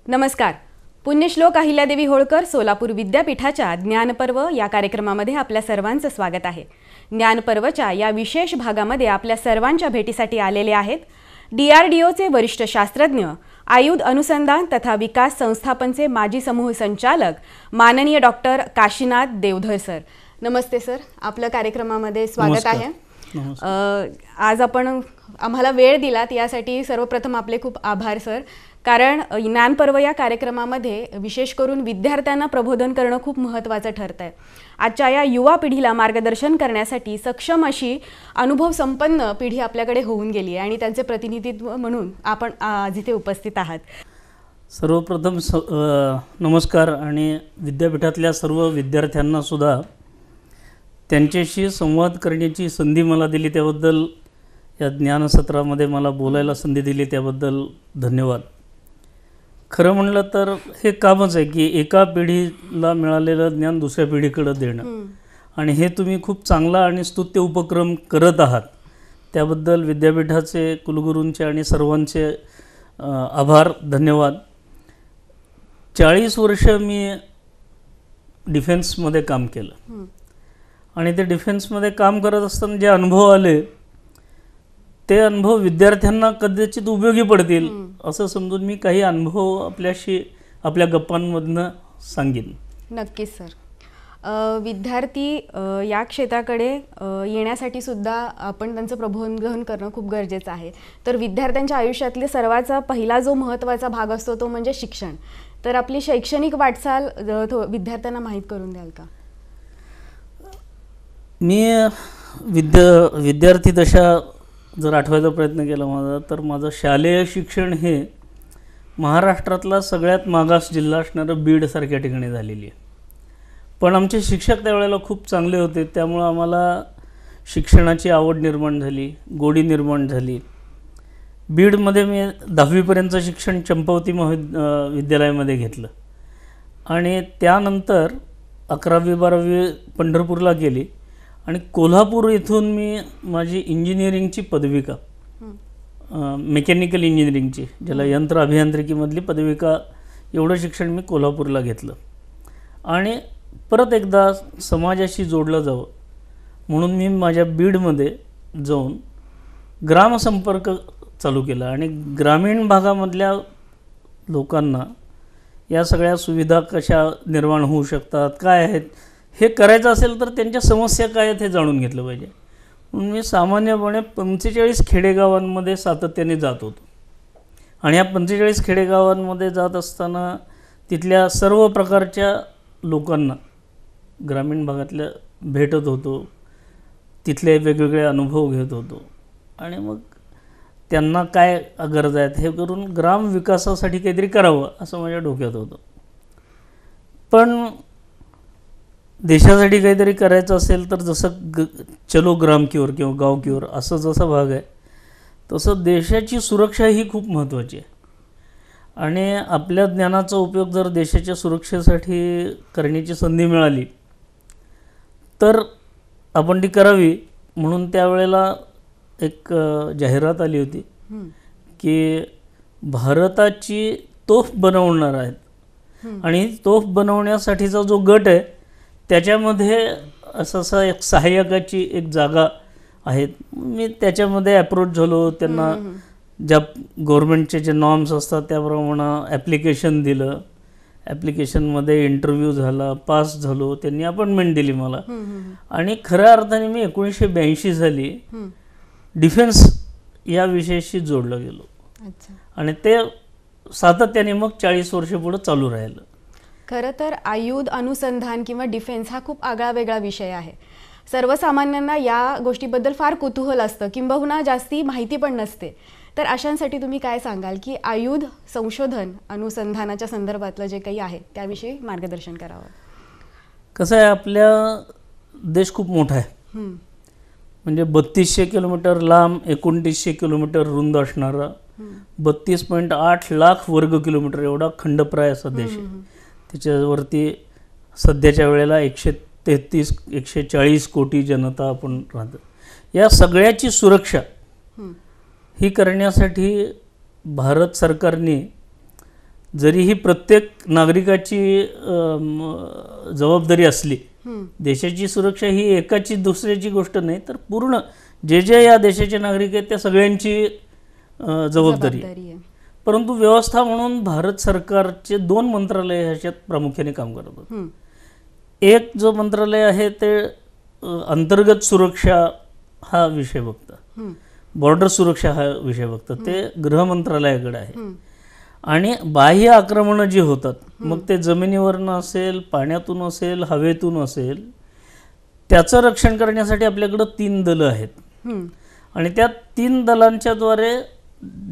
नमस्कार. पुण्यश्लोक अहिल्यादेवी होळकर सोलापूर विद्यापीठाच्या ज्ञानपर्व या कार्यक्रमामध्ये आपल्या सर्वांचं स्वागत आहे. ज्ञानपर्वच्या या विशेष भागामध्ये आपल्या सर्वांच्या भेटीसाठी आलेले आहेत DRDOचे वरिष्ठ शास्त्रज्ञ, आयुध अनुसंधान तथा विकास संस्थापनचे माजी समूह संचालक माननीय डॉक्टर काशीनाथ देवधर सर. नमस्ते सर, आपल्या कार्यक्रमामध्ये स्वागत आहे. आज आपण आम्हाला वेळ दिलात यासाठी सर्वप्रथम आपले खूप आभार सर. कारण ज्ञानपर्व या कार्यक्रमामध्ये विशेष करून विद्यार्थ्यांना प्रबोधन करणं खूप महत्त्वाचं ठरतं आहे. आजच्या या युवा पिढीला मार्गदर्शन करण्यासाठी सक्षम अशी अनुभव संपन्न पिढी आपल्याकडे होऊन गेली आहे आणि त्यांचे प्रतिनिधित्व म्हणून आपण आज इथे उपस्थित आहात. सर्वप्रथम नमस्कार आणि विद्यापीठातल्या सर्व विद्यार्थ्यांना सुद्धा त्यांच्याशी संवाद करण्याची संधी मला दिली त्याबद्दल, या ज्ञानसत्रामध्ये मला बोलायला संधी दिली त्याबद्दल धन्यवाद. खरं म्हणलं तर हे कामच आहे की एका पिढीला मिळालेलं ज्ञान दुसऱ्या पिढीकडे देणं, आणि हे तुम्ही खूप चांगला आणि स्तुत्य उपक्रम करत आहात. त्याबद्दल विद्यापीठाचे, कुलगुरूंचे आणि सर्वांचे आभार, धन्यवाद. 40 वर्ष मी डिफेन्समध्ये काम केलं आणि ते डिफेन्समध्ये काम करत असताना जे अनुभव आले ते अनुभव विद्यार्थ्यांना कदाचित उपयोगी पडतील असं समजून मी काही अनुभव आपल्याशी आपल्या गप्पांमधनं सांगेन. नक्कीच सर. विद्यार्थी या क्षेत्राकडे येण्यासाठी सुद्धा आपण त्यांचं प्रबोधन करणं खूप गरजेचं आहे. तर विद्यार्थ्यांच्या आयुष्यातले सर्वात पहिला जो महत्त्वाचा भाग असतो तो म्हणजे शिक्षण. तर आपली शैक्षणिक वाटचाल विद्यार्थ्यांना माहीत करून द्याल का? मी विद्यार्थी दशा जर आठवायचा प्रयत्न केला माझा, तर माझं शालेय शिक्षण हे महाराष्ट्रातला सगळ्यात मागास जिल्हा असणारं बीडसारख्या ठिकाणी झालेली आहे. पण आमचे शिक्षक त्यावेळेला खूप चांगले होते, त्यामुळं आम्हाला शिक्षणाची आवड निर्माण झाली, गोडी निर्माण झाली. बीडमध्ये मी 10वीपर्यंतचं शिक्षण चंपावती विद्यालयामध्ये घेतलं आणि त्यानंतर 11वी 12वी पंढरपूरला केली आणि कोल्हापूर इथून मी माझी इंजिनिअरिंगची पदविका, मेकॅनिकल इंजिनिअरिंगची, ज्याला यंत्र अभियांत्रिकीमधली पदविका, एवढं शिक्षण मी कोल्हापूरला घेतलं. आणि परत एकदा समाजाशी जोडलं जावं म्हणून मी माझ्या बीडमध्ये जाऊन ग्रामसंपर्क चालू केला आणि ग्रामीण भागामधल्या लोकांना या सगळ्या सुविधा कशा निर्माण होऊ शकतात, काय आहेत, हे करायचं असेल तर त्यांच्या समस्या काय आहेत हे जाणून घेतलं पाहिजे. म्हणून मी सामान्यपणे 45 खेडेगावांमध्ये सातत्याने जात होतो आणि या 45 खेडेगावांमध्ये जात असताना तिथल्या सर्व प्रकारच्या लोकांना, ग्रामीण भागातल्या भेटत होतो, तिथले वेगवेगळे अनुभव घेत होतो आणि मग त्यांना काय गरज आहेत हे करून ग्राम विकासासाठी काहीतरी करावं असं माझ्या डोक्यात होतं. पण देशासाठी काहीतरी करायचं असेल तर जसं चलो ग्राम की ओर किंवा गाव की ओर असं जसा भाग आहे, तसं देशाची सुरक्षा ही खूप महत्त्वाची आहे आणि आपल्या ज्ञानाचा उपयोग जर देशाच्या सुरक्षेसाठी करण्याची संधी मिळाली तर आपण ती करावी. म्हणून त्यावेळेला एक जाहिरात आली होती की भारताची तोफ बनवणार आहेत आणि तोफ बनवण्यासाठीचा जो गट आहे त्याच्यामध्ये असं एक सहाय्यकाची एक जागा आहे. मी त्याच्यामध्ये अप्रोच झालो, त्यांना ज्या गव्हर्मेंटचे जे नॉर्म्स असतात त्याप्रमाणे ॲप्लिकेशन दिलं, ॲप्लिकेशनमध्ये इंटरव्ह्यू झाला, पास झालो, त्यांनी अपॉइंटमेंट दिली मला आणि खऱ्या अर्थाने मी 1982 साली डिफेन्स या विषयाशी जोडलं गेलो आणि ते सातत्याने मग 40 वर्ष पुढं चालू राहिलं. खरं तर आयुध अनुसंधान किंवा डिफेन्स हा खूप आगळावेगळा विषय आहे. सर्वसामान्यांना या गोष्टीबद्दल फार कुतूहल असतं, किंबहुना जास्ती माहिती पण नसते. तर अशांसाठी तुम्ही काय सांगाल की आयुध संशोधन अनुसंधानाच्या संदर्भातलं जे काही आहे त्याविषयी मार्गदर्शन करावं? कसं आहे, आपल्या देश खूप मोठा आहे, म्हणजे 3200 किलोमीटर लांब, 2900 किलोमीटर रुंद असणारा, 32.8 लाख वर्ग किलोमीटर एवढा खंडप्राय असा देश आहे. त्याच्यावरती सध्याच्या वेळेला 140 कोटी जनता आपण राहतो. या सगळ्याची सुरक्षा ही करण्यासाठी भारत सरकारने जरी ही प्रत्येक नागरिकाची जबाबदारी असली, देशाची सुरक्षा ही एकाची दुसऱ्याची गोष्ट नाही, तर पूर्ण जे जे या देशाचे नागरिक आहेत त्या सगळ्यांची जबाबदारी आहे. परंतु व्यवस्था म्हणून भारत सरकारचे 2 मंत्रालय ह्याच्यात प्रामुख्याने काम करत होते. एक जो मंत्रालय आहे ते अंतर्गत सुरक्षा हा विषय बघतं, बॉर्डर सुरक्षा हा विषय बघतं, ते गृह मंत्रालयाकडे आहे. आणि बाह्य आक्रमणं जी होतात, मग ते जमिनीवरनं असेल, पाण्यातून असेल, हवेतून असेल, त्याचं रक्षण करण्यासाठी आपल्याकडं 3 दलं आहेत. आणि त्या 3 दलांच्याद्वारे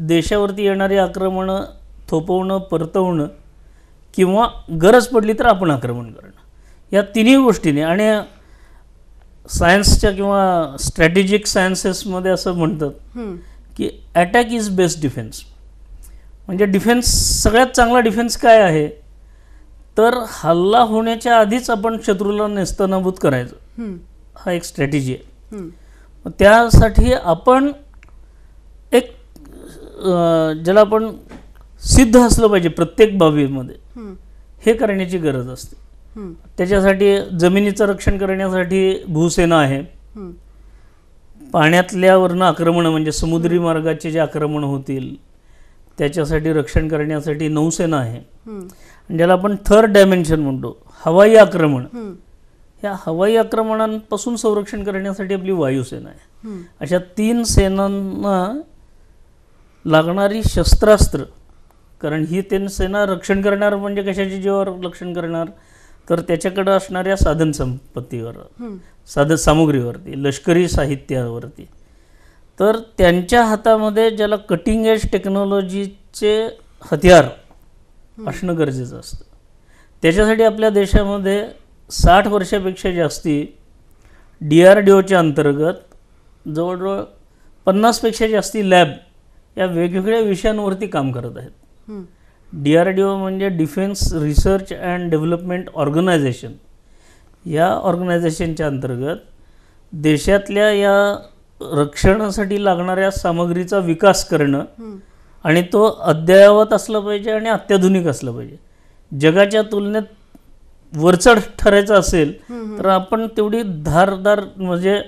देशावरती येणारी आक्रमणं थोपवणं, परतवणं किंवा गरज पडली तर आपण आक्रमण करणं, या तिन्ही गोष्टीने. आणि सायन्सच्या किंवा स्ट्रॅटेजिक सायन्सेसमध्ये असं म्हणतात की अटॅक इज बेस्ट डिफेन्स. म्हणजे डिफेन्स, सगळ्यात चांगला डिफेन्स काय आहे, तर हल्ला होण्याच्या आधीच आपण शत्रूला नेस्तनाबूत करायचं, हा एक स्ट्रॅटेजी आहे. त्यासाठी आपण एक ज्याला आपण सिद्ध असलं पाहिजे प्रत्येक बाबीमध्ये, हे करण्याची गरज असते. त्याच्यासाठी जमिनीचं रक्षण करण्यासाठी भूसेना आहे, पाण्यातल्यावरनं आक्रमणं म्हणजे समुद्री मार्गाचे जे आक्रमण होतील त्याच्यासाठी रक्षण करण्यासाठी नौसेना आहे, ज्याला आपण थर्ड डायमेन्शन म्हणतो हवाई आक्रमण. ह्या हवाई आक्रमणांपासून संरक्षण करण्यासाठी आपली वायुसेना आहे. अशा 3 सेनांना लागणारी शस्त्रास्त्र, कारण ही 3 सेना रक्षण करणार म्हणजे कशाच्या जीवावर रक्षण करणार, तर त्याच्याकडं असणाऱ्या साधनसंपत्तीवर, सामग्रीवरती, लष्करी साहित्यावरती. तर त्यांच्या हातामध्ये ज्याला कटिंग एज टेक्नॉलॉजीचे हत्यार असणं गरजेचं असतं. त्याच्यासाठी आपल्या देशामध्ये 60 वर्षापेक्षा जास्ती DRDOच्या अंतर्गत जवळजवळ 50पेक्षा जास्ती लॅब या वेगवेगळ्या विषयांवरती काम करत आहेत. DRDO म्हणजे defence research and development organisation. या ऑर्गनायझेशनच्या अंतर्गत देशातल्या या रक्षणासाठी लागणाऱ्या सामग्रीचा विकास करणं, आणि तो अद्ययावत असला पाहिजे आणि अत्याधुनिक असला पाहिजे. जगाच्या तुलनेत वरचढ ठरायचं असेल तर आपण तेवढी धारदार, म्हणजे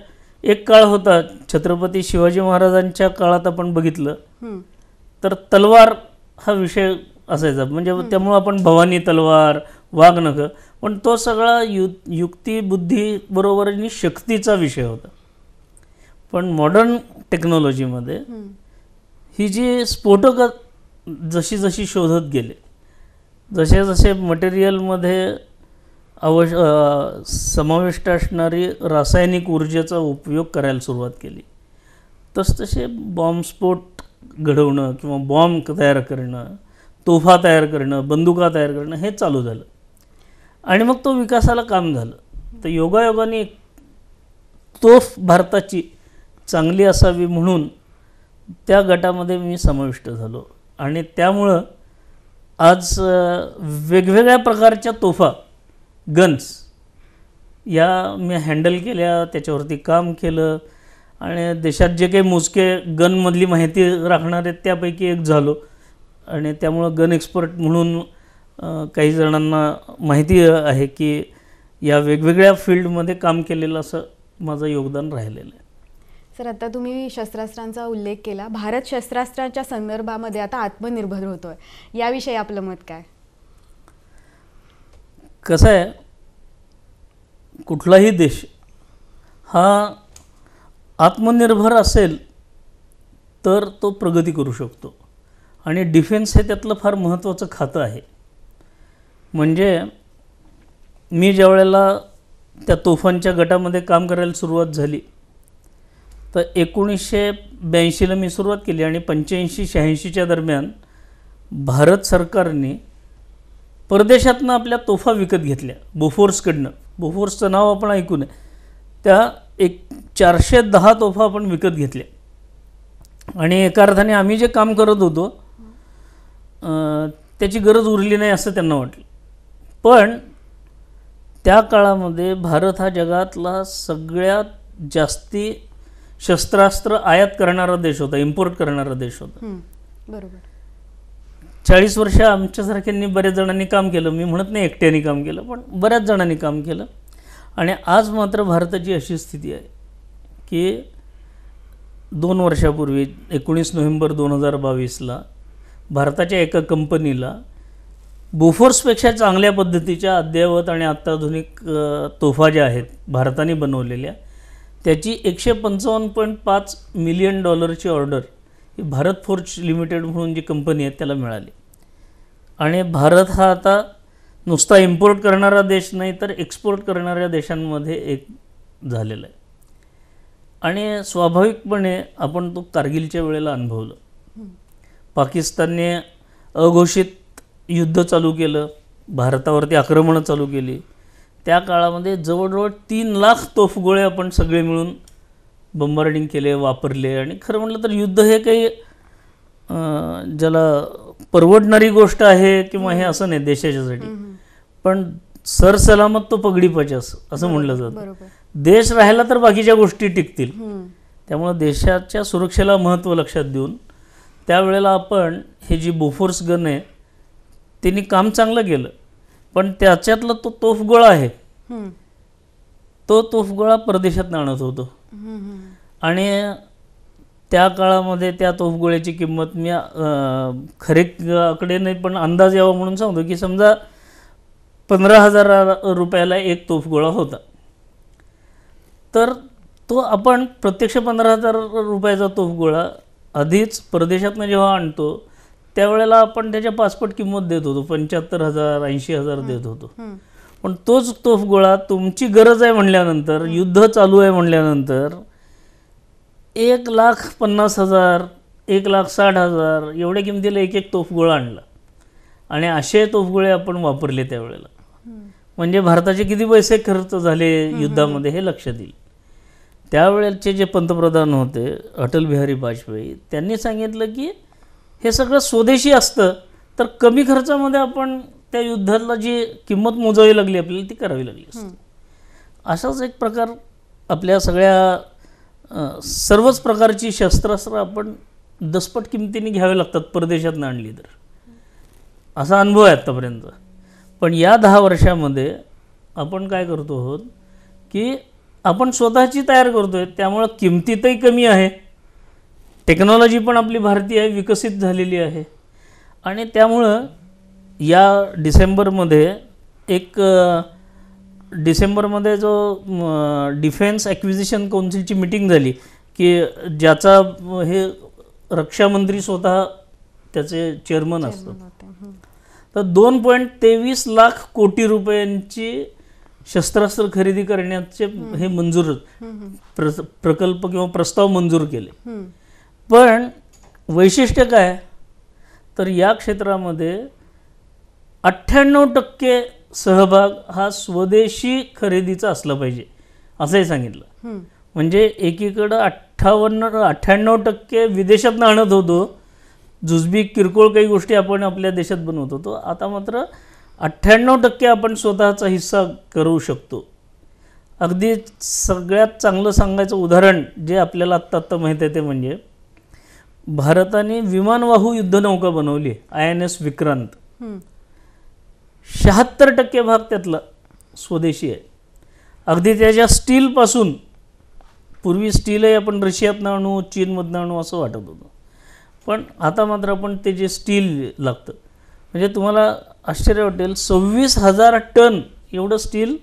एक काळ होता छत्रपती शिवाजी महाराजांच्या काळात आपण बघितलं तर तलवार हा विषय असायचा, म्हणजे त्यामुळं आपण भवानी तलवार, वाघनख, पण तो सगळा युक्ती बुद्धी बरोबर आणि शक्तीचा विषय होता. पण मॉडर्न टेक्नॉलॉजीमध्ये ही जी स्फोटकं जशी जशी शोधत गेले, जसे जसे मटेरियलमध्ये समाविष्ट असणारी रासायनिक ऊर्जेचा उपयोग करायला सुरुवात केली, तसतसे बॉम्बस्फोट घडवणं किंवा बॉम्ब तयार करणं, तोफा तयार करणं, बंदुका तयार करणं हे चालू झालं. आणि मग तो विकासाला काम झालं. तर योगायोगाने तोफ भारताची चांगली असावी म्हणून त्या गटामध्ये मी समाविष्ट झालो. आणि त्यामुळं आज वेगवेगळ्या प्रकारच्या तोफा, गन्स या मी हँडल केल्या, त्याच्यावरती काम केलं. आणि देशात जे काही मोजके गनमधली माहिती राखणार आहेत त्यापैकी एक झालो. आणि त्यामुळं गन एक्सपर्ट म्हणून काही जणांना माहिती आहे की या वेगवेगळ्या फील्डमध्ये काम केलेलं असं माझं योगदान राहिलेलं आहे. सर, आता तुम्ही शस्त्रास्त्रांचा उल्लेख केला. भारत शस्त्रास्त्राच्या संदर्भामध्ये आता आत्मनिर्भर होतोय, याविषयी आपलं मत काय? कसं आहे, कुठलाही देश हा आत्मनिर्भर असेल तर तो प्रगती करू शकतो. आणि डिफेन्स हे त्यातलं फार महत्त्वाचं खातं आहे. म्हणजे मी ज्या वेळेला त्या तोफांच्या गटामध्ये काम करायला सुरुवात झाली तर 1982ला मी सुरुवात केली. आणि 85-86च्या दरम्यान भारत सरकारने परदेशातनं आपल्या तोफा विकत घेतल्या बोफोर्सकडनं. बोफोर्सचं नाव आपण ऐकून आहे. त्या 410 तोफा आपण विकत घेतल्या. आणि एका अर्थाने आम्ही जे काम करत होतो त्याची गरज उरली नाही असं त्यांना वाटलं. पण त्या काळामध्ये भारत हा जगातला सगळ्यात जास्ती शस्त्रास्त्र आयात करणारा देश होता, इम्पोर्ट करणारा देश होता. बरोबर. 40 वर्ष आमच्यासारख्यांनी बऱ्याच जणांनी काम केलं, मी म्हणत नाही एकट्याने काम केलं, पण बऱ्याच जणांनी काम केलं. आणि आज मात्र भारताची अशी स्थिती आहे की 2 वर्षापूर्वी 19 नोव्हेंबर 2022ला भारताच्या एका कंपनीला बोफोर्सपेक्षा चांगल्या पद्धतीच्या अद्ययावत आणि अत्याधुनिक तोफा ज्या आहेत भारताने बनवलेल्या, त्याची $155.5 मिलियन ऑर्डर ही भारत फोर्ज लिमिटेड म्हणून जी कंपनी आहे त्याला मिळाली. आणि भारत हा आता नुसता इम्पोर्ट करणारा देश नाही तर एक्सपोर्ट करणाऱ्या देशांमध्ये एक झालेला आहे. आणि स्वाभाविकपणे आपण तो कारगिलच्या वेळेला अनुभवलं. पाकिस्तानने अघोषित युद्ध चालू केलं, भारतावरती आक्रमणं चालू केली. त्या काळामध्ये जवळजवळ 3 लाख तोफगोळे आपण सगळे मिळून बंबार्डिंग केले, वापरले. आणि खरं म्हटलं तर युद्ध हे काही ज्याला परवडणारी गोष्ट आहे किंवा हे असं नाही देशाच्यासाठी, पण सरसलामत तो पगडी पचास असं म्हटलं जातं. देश राहिला तर बाकीच्या गोष्टी टिकतील. त्यामुळं देशाच्या सुरक्षेला महत्त्व लक्षात देऊन त्यावेळेला आपण हे जी बोफोर्स गन आहे त्यांनी काम चांगलं केलं, पण त्याच्यातला तो तोफगोळा आहे तो तोफगोळा परदेशात आणत होतो. आणि त्या काळामध्ये त्या तोफगोळ्याची किंमत मी खरेकडे नाही पण अंदाज यावा म्हणून सांगतो की समजा 15,000 रुपयाला एक तोफगोळा होता, तर तो आपण प्रत्यक्ष 15,000 रुपयाचा तोफगोळा आधीच परदेशातनं जेव्हा आणतो त्यावेळेला आपण त्याच्या 5 पट किंमत देत होतो, 75,000 80,000 देत होतो. पण तोच तोफगोळा तुमची गरज आहे म्हणल्यानंतर, युद्ध चालू आहे म्हणल्यानंतर 1,50,000 1,60,000 एवढ्या किमतीला एक तोफगोळा आणला. आणि असे तोफगोळे आपण वापरले त्यावेळेला. म्हणजे भारताचे किती पैसे खर्च झाले युद्धामध्ये हे लक्षात येईल. त्यावेळेचे जे पंतप्रधान होते अटल बिहारी वाजपेयी, त्यांनी सांगितलं की हे सगळं स्वदेशी असतं तर कमी खर्चामध्ये आपण त्या युद्धाला जी किंमत मोजावी लागली आपल्याला ती करावी लागली असते. असाच एक प्रकार आपल्या सगळ्या सर्वच प्रकारची शस्त्रास्त्र आपण दसपट किमतीने घ्यावे लागतात परदेशातून आणली तर, असा अनुभव आहे आत्तापर्यंत. पण या 10 वर्षामध्ये आपण काय करतो आहोत की आपण स्वतःची तयार करतो आहे, त्यामुळं किमतीतही कमी आहे, टेक्नॉलॉजी पण आपली भारतीय आहे, विकसित झालेली आहे. आणि त्यामुळं या डिसेंबरमध्ये जो डिफेन्स ॲक्विजिशन काउन्सिलची मीटिंग झाली की ज्याचा हे रक्षामंत्री स्वतः त्याचे चेअरमन असतात, तर 2.23 लाख कोटी रुपयांची शस्त्रास्त्र खरेदी करण्याचे हे मंजूर प्रकल्प किंवा प्रस्ताव मंजूर केले. पण वैशिष्ट्य काय तर या क्षेत्रामध्ये 98% सहभाग हा स्वदेशी खरेदीचा असला पाहिजे असंही सांगितलं. म्हणजे एकीकडं 98% विदेशातनं आणत होतो, जुजबी किरकोळ काही गोष्टी आपण आपल्या देशात बनवत होतो, आता मात्र 98% आपण स्वतःचा हिस्सा करू शकतो. अगदी सगळ्यात चांगलं सांगायचं उदाहरण जे आपल्याला आत्ता माहीत आहे ते म्हणजे भारताने विमानवाहू युद्धनौका बनवली INS विक्रांत. 76% भाग त्यातला स्वदेशी आहे. अगदी त्याच्या स्टीलपासून, पूर्वी स्टीलही आपण रशियातनं आणू चीनमधनं आणू असं वाटत होतं, पण आता मात्र आपण ते जे स्टील लागतं, म्हणजे तुम्हाला आश्चर्य वाटेल 26,000 टन एवढं स्टील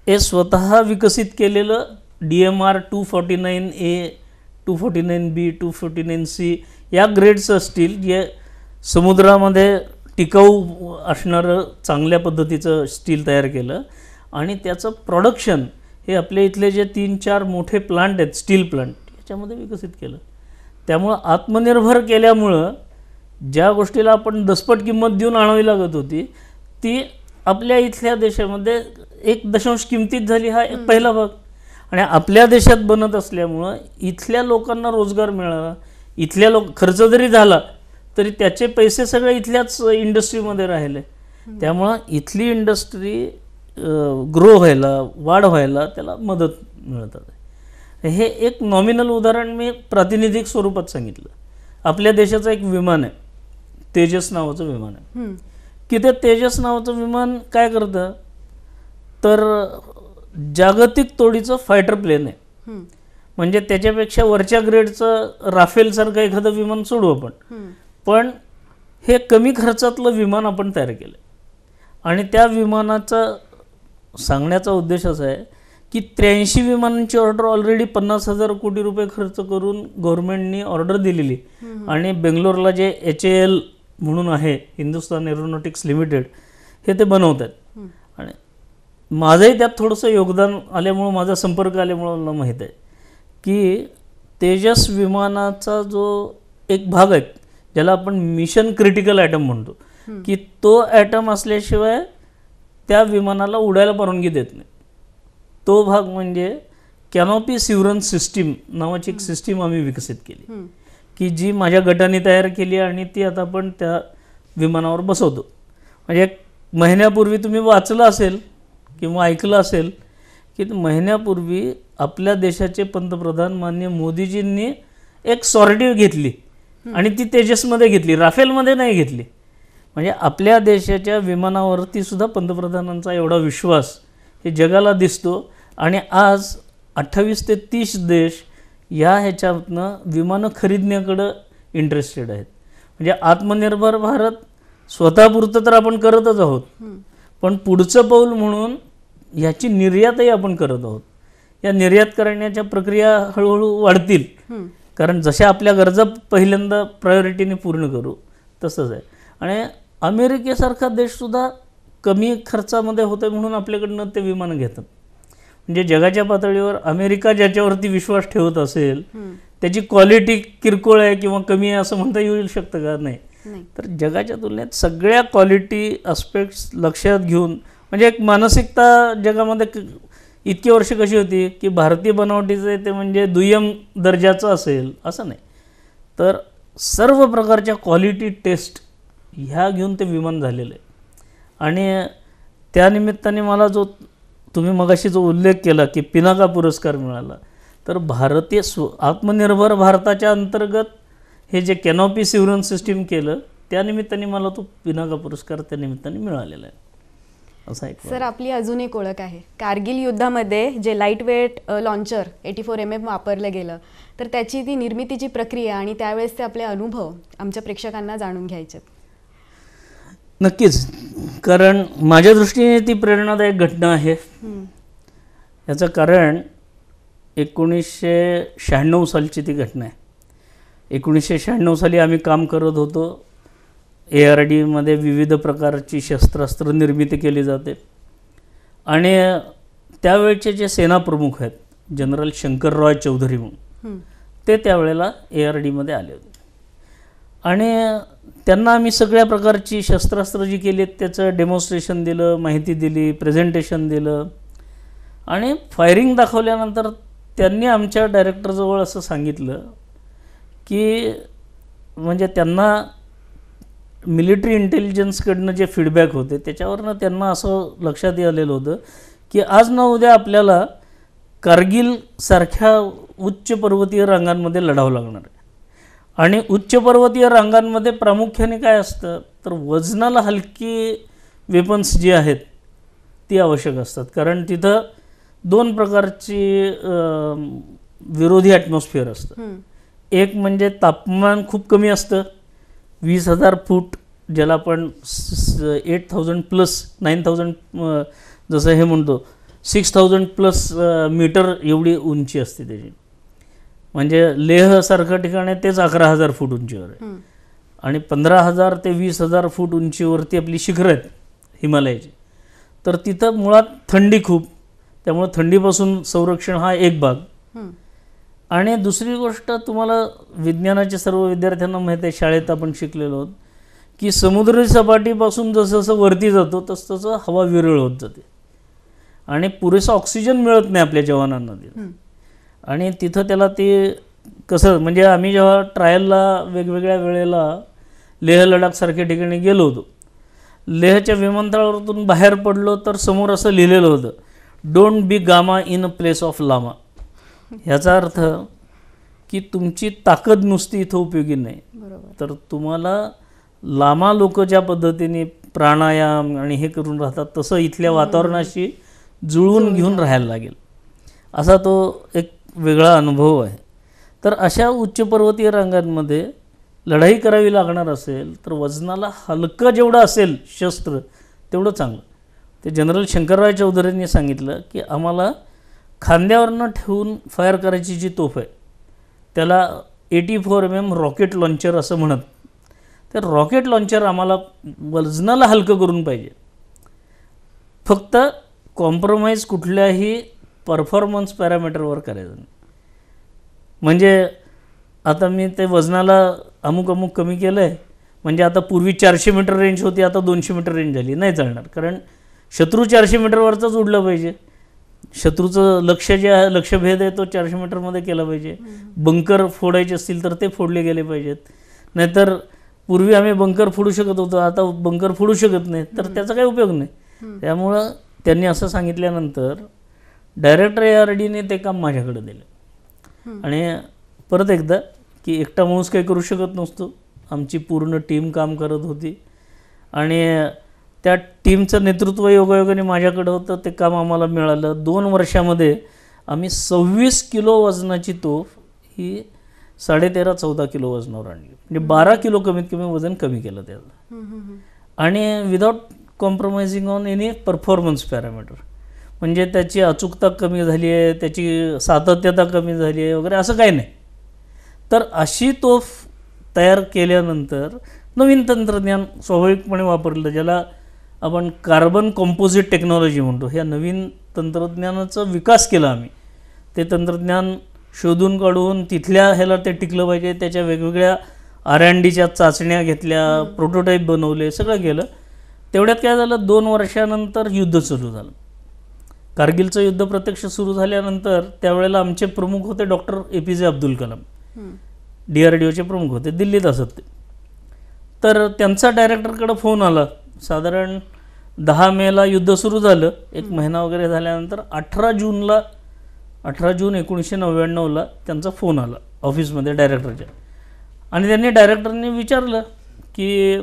हे स्वतः विकसित केलेलं DMR 249A 249B 249C या ग्रेडचं स्टील जे समुद्रामध्ये टिकाऊ असणारं चांगल्या पद्धतीचं स्टील तयार केलं. आणि त्याचं प्रोडक्शन हे आपल्या इथले जे 3-4 मोठे प्लांट आहेत स्टील प्लांट याच्यामध्ये विकसित केलं. त्यामुळं आत्मनिर्भर केल्यामुळं ज्या गोष्टीला आपण दसपट किंमत देऊन आणावी लागत होती ती आपल्या इथल्या देशामध्ये 1 किमतीत झाली. हा एक पहिला भाग. आणि आपल्या देशात बनत असल्यामुळं इथल्या लोकांना रोजगार मिळाला, इथल्या खर्च जरी झाला तरी त्याचे पैसे सगळे इथल्याच इंडस्ट्रीमध्ये राहिले. त्यामुळं इथली इंडस्ट्री ग्रो व्हायला, वाढ व्हायला त्याला मदत मिळत आहे. हे एक नॉमिनल उदाहरण मी प्रातिनिधिक स्वरूपात सांगितलं. आपल्या देशाचं एक विमान आहे, तेजस नावाचं विमान आहे की ते तेजस नावाचं विमान काय करतं तर जागतिक तोडीचं फायटर प्लेन आहे. म्हणजे त्याच्यापेक्षा वरच्या ग्रेडचं राफेलसारखं एखादं विमान सोडू आपण, पण हे कमी खर्चातलं विमान आपण तयार केलं. आणि त्या विमानाचा सांगण्याचा उद्देश असा आहे की 83 विमानांची ऑर्डर ऑलरेडी 50,000 कोटी रुपये खर्च करून गव्हर्नमेंटनी ऑर्डर दिलेली. आणि बेंगलोरला जे HAL म्हणून आहे, हिंदुस्तान एरोनॉटिक्स लिमिटेड, हे ते बनवतात. आणि माझंही त्यात थोडंसं योगदान आल्यामुळं, माझा संपर्क आल्यामुळं मला माहीत आहे की तेजस विमानाचा जो एक भाग आहे ज्याला आपण मिशन क्रिटिकल ॲटम म्हणतो, की तो ॲटम असल्याशिवाय त्या विमानाला उडायला परवानगी देत नाही. तो भाग म्हणजे कॅनॉपी सिवरन्स सिस्टीम नावाची एक सिस्टीम आम्ही विकसित केली की जी माझ्या गटाने तयार केली आणि ती आता आपण त्या विमानावर बसवतो. म्हणजे एक महिन्यापूर्वी तुम्ही वाचलं असेल किंवा ऐकलं असेल की महिन्यापूर्वी आपल्या देशाचे पंतप्रधान माननीय मोदीजींनी एक सॉर्टी घेतली आणि ती तेजसमध्ये घेतली, राफेलमध्ये नाही घेतली. म्हणजे आपल्या देशाच्या विमानावरती सुद्धा पंतप्रधानांचा एवढा विश्वास हे जगाला दिसतो. आणि आज 28 ते 30 देश ह्याच्यातनं विमानं खरीदण्याकडं इंटरेस्टेड आहेत. म्हणजे आत्मनिर्भर भारत स्वतःपुरतं तर आपण करतच आहोत, पण पुढचं पाऊल म्हणून ह्याची निर्यातही आपण करत आहोत. या निर्यात करण्याच्या प्रक्रिया हळूहळू वाढतील, कारण जशा आपल्या गरजा पहिल्यांदा प्रायोरिटीने पूर्ण करू तसंच आहे. आणि अमेरिकेसारखा देशसुद्धा कमी खर्चामध्ये होतं म्हणून आपल्याकडनं ते विमानं घेतात. म्हणजे जगाच्या पातळीवर अमेरिका ज्याच्यावरती विश्वास ठेवत असेल त्याची क्वालिटी किरकोळ आहे किंवा कमी आहे असं म्हणता येऊ शकतं का? नाही. तर जगाच्या तुलनेत सगळ्या क्वालिटी अस्पेक्ट्स लक्षात घेऊन, म्हणजे एक मानसिकता जगामध्ये इतकी वर्ष कशी होती की भारतीय बनावटीचं आहे ते म्हणजे दुय्यम दर्जाचं असेल असं नाही. तर सर्व प्रकारच्या क्वालिटी टेस्ट ह्या घेऊन ते विमान झालेलं आहे. आणि त्यानिमित्ताने मला जो तुम्ही मगाशी जो उल्लेख केला की पिनाका पुरस्कार मिळाला, तर भारतीय आत्मनिर्भर भारताच्या अंतर्गत हे जे कॅनॉपी सिवरन्स सिस्टीम केलं त्यानिमित्ताने मला तो पिनाका पुरस्कार त्या निमित्ताने मिळालेला आहे. असं एक सर, आपली अजून एक ओळख आहे. कारगिल युद्धामध्ये जे लाईट वेट लॉन्चर 84 mm वापरलं गेलं, तर त्याची ती निर्मितीची प्रक्रिया आणि त्यावेळेसचे आपले अनुभव आमच्या प्रेक्षकांना जाणून घ्यायचे. नक्कीच, कारण माझ्या दृष्टीने ती प्रेरणादायक घटना आहे. याचं कारण 1996 सालची ती घटना आहे. 1996 साली आम्ही काम करत होतो. ARDमध्ये विविध प्रकारची शस्त्रास्त्र निर्मिती केली जाते आणि त्यावेळचे जे सेनाप्रमुख आहेत जनरल शंकरराव चौधरी म्हणून, ते त्यावेळेला ARDमध्ये आले होते. आणि त्यांना आम्ही सगळ्या प्रकारची शस्त्रास्त्र जी केली आहेत त्याचं डेमॉन्स्ट्रेशन दिलं, माहिती दिली, प्रेझेंटेशन दिलं. आणि फायरिंग दाखवल्यानंतर त्यांनी आमच्या डायरेक्टरजवळ असं सांगितलं की म्हणजे त्यांना मिलिटरी इंटेलिजन्सकडनं जे फीडबॅक होते त्याच्यावरनं त्यांना असं लक्षात आलेलं होतं की आज ना उद्या आपल्याला कारगिलसारख्या उच्च पर्वतीय रांगांमध्ये लढावं लागणार आहे. आणि उच्च पर्वतीय रांगांमध्ये प्रामुख्याने काय असतं तर वजनाला हलकी वेपन्स जी आहेत ती आवश्यक असतात, कारण तिथं 2 प्रकारची विरोधी ॲटमॉस्फिअर असतं. एक म्हणजे तापमान खूप कमी असतं, 20,000 फूट, ज्याला आपण 8,000 प्लस 9,000 जसं हे म्हणतो 6,000 प्लस मीटर एवढी उंची असते त्याची. म्हणजे लेहसारखं ठिकाण आहे तेच 11,000 फूट उंचीवर आहे. आणि 15,000 ते 20,000 फूट उंचीवरती आपली शिखरं आहेत हिमालयाची. तर तिथं मुळात थंडी खूप, त्यामुळे थंडीपासून संरक्षण हा एक भाग. आणि दुसरी गोष्ट, तुम्हाला विज्ञानाच्या सर्व विद्यार्थ्यांना माहीत आहे, शाळेत आपण शिकलेलो आहोत की समुद्री सपाटीपासून जसं जसं वरती जातो तसं तसं हवा विरळ होत जाते आणि पुरेसा ऑक्सिजन मिळत नाही आपल्या जवानांना तिथं. आणि तिथं त्याला ते कसं, म्हणजे आम्ही जेव्हा ट्रायलला वेगवेगळ्या वेळेला लेह लडाखसारख्या ठिकाणी गेलो होतो, लेहच्या विमानतळावरून बाहेर पडलो तर समोर असं लिहिलेलं होतं, don't be gamma in a place of llama. ह्याचा अर्थ की तुमची ताकद नुसती इथं उपयोगी नाही, तर तुम्हाला लामा लोक ज्या पद्धतीने प्राणायाम आणि हे करून राहतात तसं इथल्या वातावरणाशी जुळवून घेऊन राहायला लागेल, असा तो एक वेगळा अनुभव आहे. तर अशा उच्च पर्वतीय रांगांमध्ये लढाई करावी लागणार असेल तर वजनाला हलकं जेवढं असेल शस्त्र तेवढं चांगलं. ते जनरल शंकरराव चौधरींनी सांगितलं की आम्हाला खांद्यावरनं ठेवून फायर करायची जी तोफ आहे त्याला 84 mm रॉकेट लॉन्चर असं म्हणत. तर रॉकेट लॉन्चर आम्हाला वजनाला हलकं करून पाहिजे. फक्त कॉम्प्रोमाइज कुठल्याही परफॉर्मन्स पॅरामीटरवर करायचं नाही. म्हणजे आता मी ते वजनाला अमुक कमी केलं आहे म्हणजे आता पूर्वी 400 मीटर रेंज होती, आता 200 मीटर रेंज झाली, नाही चालणार. कारण शत्रू 400 मीटरवरचंच उडलं पाहिजे. शत्रूचं लक्ष्यभेद आहे तो 400 मीटरमध्ये केला पाहिजे. बंकर फोडायचे असतील तर ते फोडले गेले पाहिजेत. नाहीतर पूर्वी आम्ही बंकर फोडू शकत होतो, आता बंकर फोडू शकत नाही, तर त्याचा काही उपयोग नाही. त्यामुळं त्यांनी असं सांगितल्यानंतर डायरेक्टर ARDने ते काम माझ्याकडे दिलं. आणि परत एकदा की एकटा माणूस काही करू शकत नसतो, आमची पूर्ण टीम काम करत होती आणि त्या टीमचं नेतृत्व योगायोगाने माझ्याकडं होतं. ते काम आम्हाला मिळालं. 2 वर्षामध्ये आम्ही 26 किलो वजनाची तोफ ही 13-14 किलो वजनावर आणली. म्हणजे 12 किलो कमीत कमी वजन कमी केलं त्याला, आणि without compromising on any performance parameter. म्हणजे त्याची अचूकता कमी झाली आहे, त्याची सातत्यता कमी झाली आहे वगैरे असं काही नाही. तर अशी तोफ तयार केल्यानंतर नवीन तंत्रज्ञान स्वाभाविकपणे वापरलं, ज्याला आपण कार्बन कॉम्पोजिट टेक्नॉलॉजी म्हणतो. ह्या नवीन तंत्रज्ञानाचा विकास केला आम्ही. ते तंत्रज्ञान शोधून काढून तिथल्या ह्याला ते टिकलं पाहिजे, त्याच्या वेगवेगळ्या R&Dच्या चाचण्या घेतल्या, प्रोटोटाईप बनवले, सगळं केलं. तेवढ्यात काय झालं, 2 वर्षानंतर युद्ध सुरू झालं. कारगिलचं युद्ध प्रत्यक्ष सुरू झाल्यानंतर त्यावेळेला आमचे प्रमुख होते डॉक्टर APJ अब्दुल कलाम, DRDOचे प्रमुख होते, दिल्लीत असत ते. तर त्यांचा डायरेक्टरकडे फोन आला. साधारण 10 मेला युद्ध सुरू झालं. 1 महिना वगैरे झाल्यानंतर 18 जून 1999ला त्यांचा फोन आला ऑफिसमध्ये डायरेक्टरच्या. आणि त्यांनी डायरेक्टरने विचारलं की